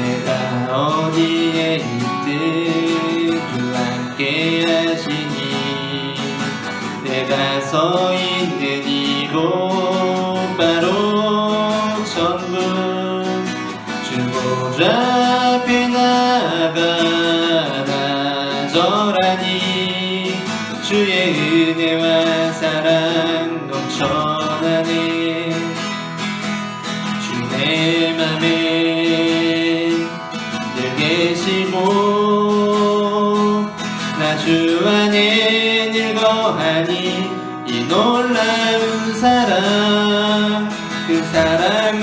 내가 어디에 있든 주 함께 하시니 내가 서 있는 이곳 바로 천국. 주 보좌 앞에 나아가 나절하니 주의 은혜와 사랑 넘쳐나네. 주 내 맘에 늘 계시고 나 주 안에 늙어하니 이 놀라운 사랑, 그 사랑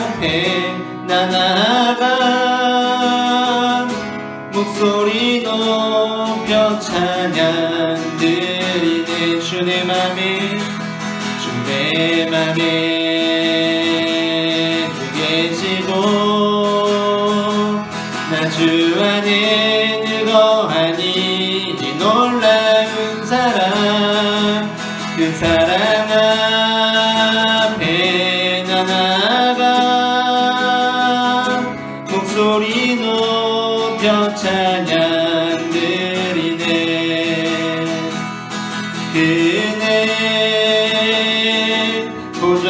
앞에 나 나아가 목소리 높여 찬양 드리네. 주 내 맘에, 주 내 맘에 늘 계시고 나 주 안에 늙어하니 이 놀라운 사랑, 그 사랑 앞에 나 나아가 목소리 높여 찬양 드리네. 그네 보좌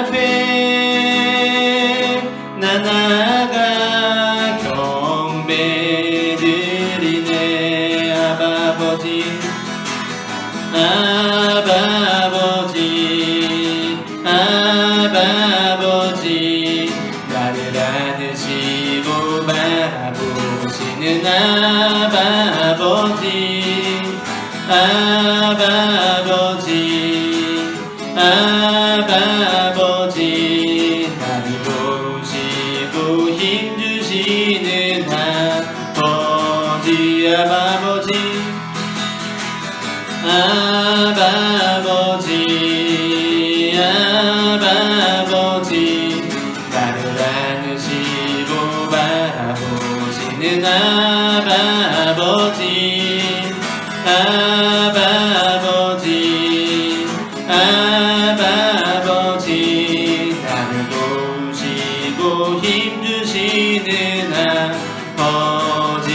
앞에 나 나아가 경배 드리네. 아버지, 아버지, 아버지, 나를 안으시고 바라보시는 아버지, 아버지, 아버지, 나를 보시고 힘주시는 아버지, 아버지, 아버지, 아버지, 나를 안으시고 바라보시는 아버지, 아버지, 아버지. 아버지 나를 도우시고 힘주시는 아버지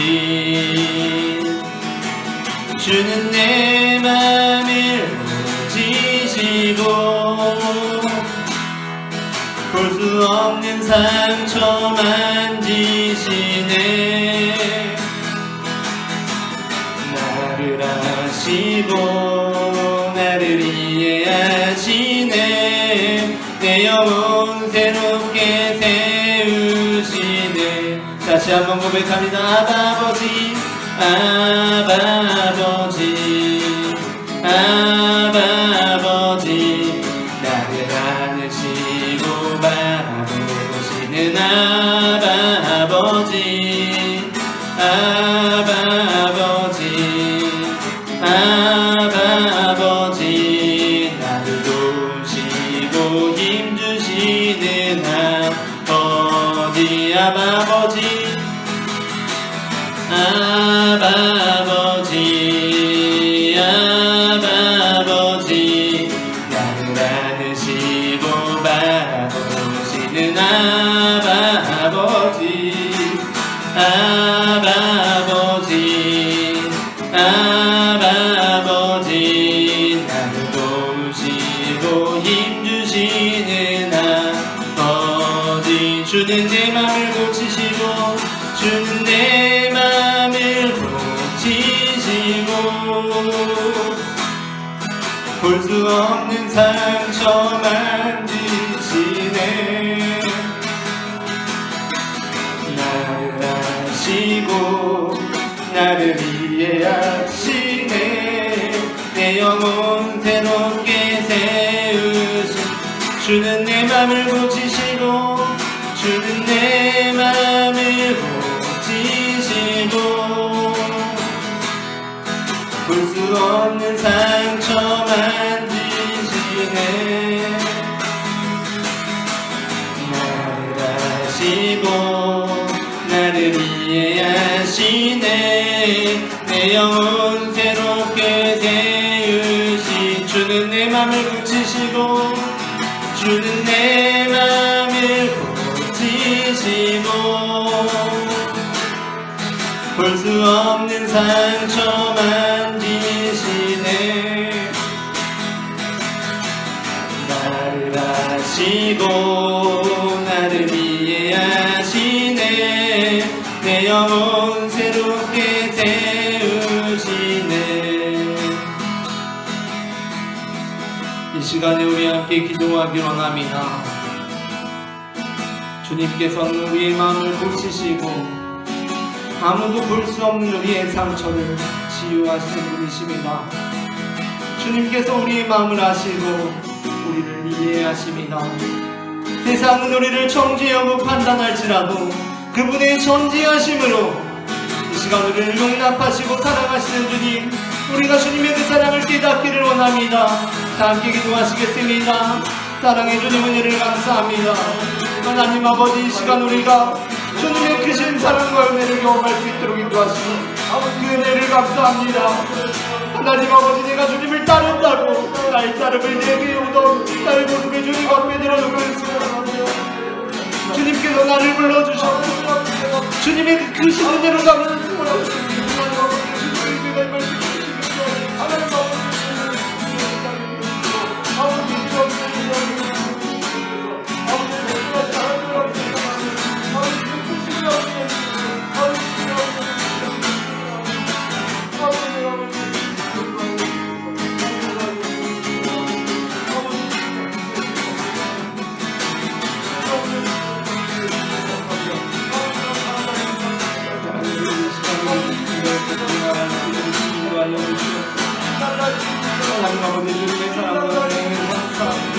주는 내 맘을 묻으시고 볼 수 없는 상처 만지시네 나를 아시고 나를 이해하시네 내 영혼 새롭게 세우시네 다시 한번 고백합니다. 아버지 아버지 아버지 나를 안으시고 바라보시는 아버지 아버지 아버지 나를 도우시고 힘주시는 아버지 아버지 아버지 아버지 나를 안으시고 바라보시는 아버지 아버지 아버지 나를 도우시고 힘주시는 아버지 주는 내 맘을 고치시고 주는 내 맘을 고치시고 볼 수 없는 상처 만지시네 나를 아시고 나를 이해하시네 내 영혼 새롭게 세우신 주는 내 맘을 고치시고 주는 내 맘을 고치시고 볼 수 없는 상처 만지시네 나를 아시고 나를 이해하시네 내 영혼 새롭게 세우신 주는 내 맘을 고치시고 주는 내 맘을 고치시고 볼 수 없는 상처 만지시네 나를 아시고 나를 이해하시네 내 영혼 새롭게 세우시네 이 시간에 우리 함께 기도하기로 합니다. 주님께서는 우리의 마음을 고치시고 아무도 볼 수 없는 우리의 상처를 치유하시는 분이십니다. 주님께서 우리의 마음을 아시고 우리를 이해하십니다. 세상은 우리를 정죄하고 판단할지라도 그분의 전지하심으로 이 시간 우리를 용납하시고 사랑하시는 주님, 우리가 주님의 그 사랑을 깨닫기를 원합니다. 다 함께 기도하시겠습니다. 사랑의 주님 은혜를 감사합니다. 하나님 아버지, 이 시간 우리가 주님의 크신 사랑과 은혜를 경험할 수 있도록 인도하시고 그 은혜를 감사합니다. 하나님 아버지, 내가 주님을 따른다고 나의 따름을 내비우던 나의 모습을 주님 앞에 내려놓고 있습니다. 주님께서 나를 불러주셨고 주님의 그 크신 은혜로 나를 하나님 아버지, 주님의 사랑과 은혜를 감사합니다.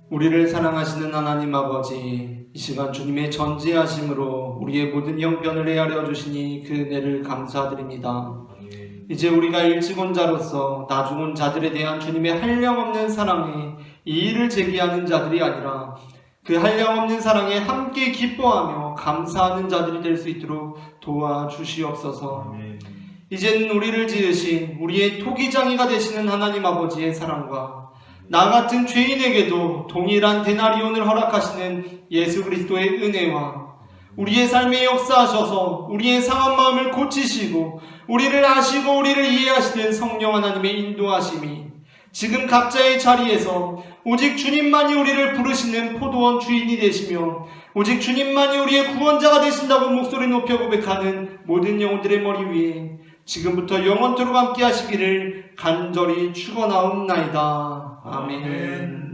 우리를 사랑하시는 하나님 아버지, 이 시간 주님의 전지하심으로 우리의 모든 형편을 헤아려 주시니 그 은혜를 감사드립니다. 이제 우리가 일찍 온 자로서 나중 온 자들에 대한 주님의 한량없는 사랑에 이의를 제기하는 자들이 아니라 그 한량없는 사랑에 함께 기뻐하며 감사하는 자들이 될 수 있도록 도와주시옵소서. 이제는 우리를 지으신 우리의 토기장이가 되시는 하나님 아버지의 사랑과 나 같은 죄인에게도 동일한 데나리온을 허락하시는 예수 그리스도의 은혜와 우리의 삶에 역사하셔서 우리의 상한 마음을 고치시고 우리를 아시고 우리를 이해하시는 성령 하나님의 인도하심이 지금 각자의 자리에서 오직 주님만이 우리를 부르시는 포도원 주인이 되시며 오직 주님만이 우리의 구원자가 되신다고 목소리 높여 고백하는 모든 영혼들의 머리 위에 지금부터 영원토록 함께 하시기를 간절히 축원하옵나이다. 아멘.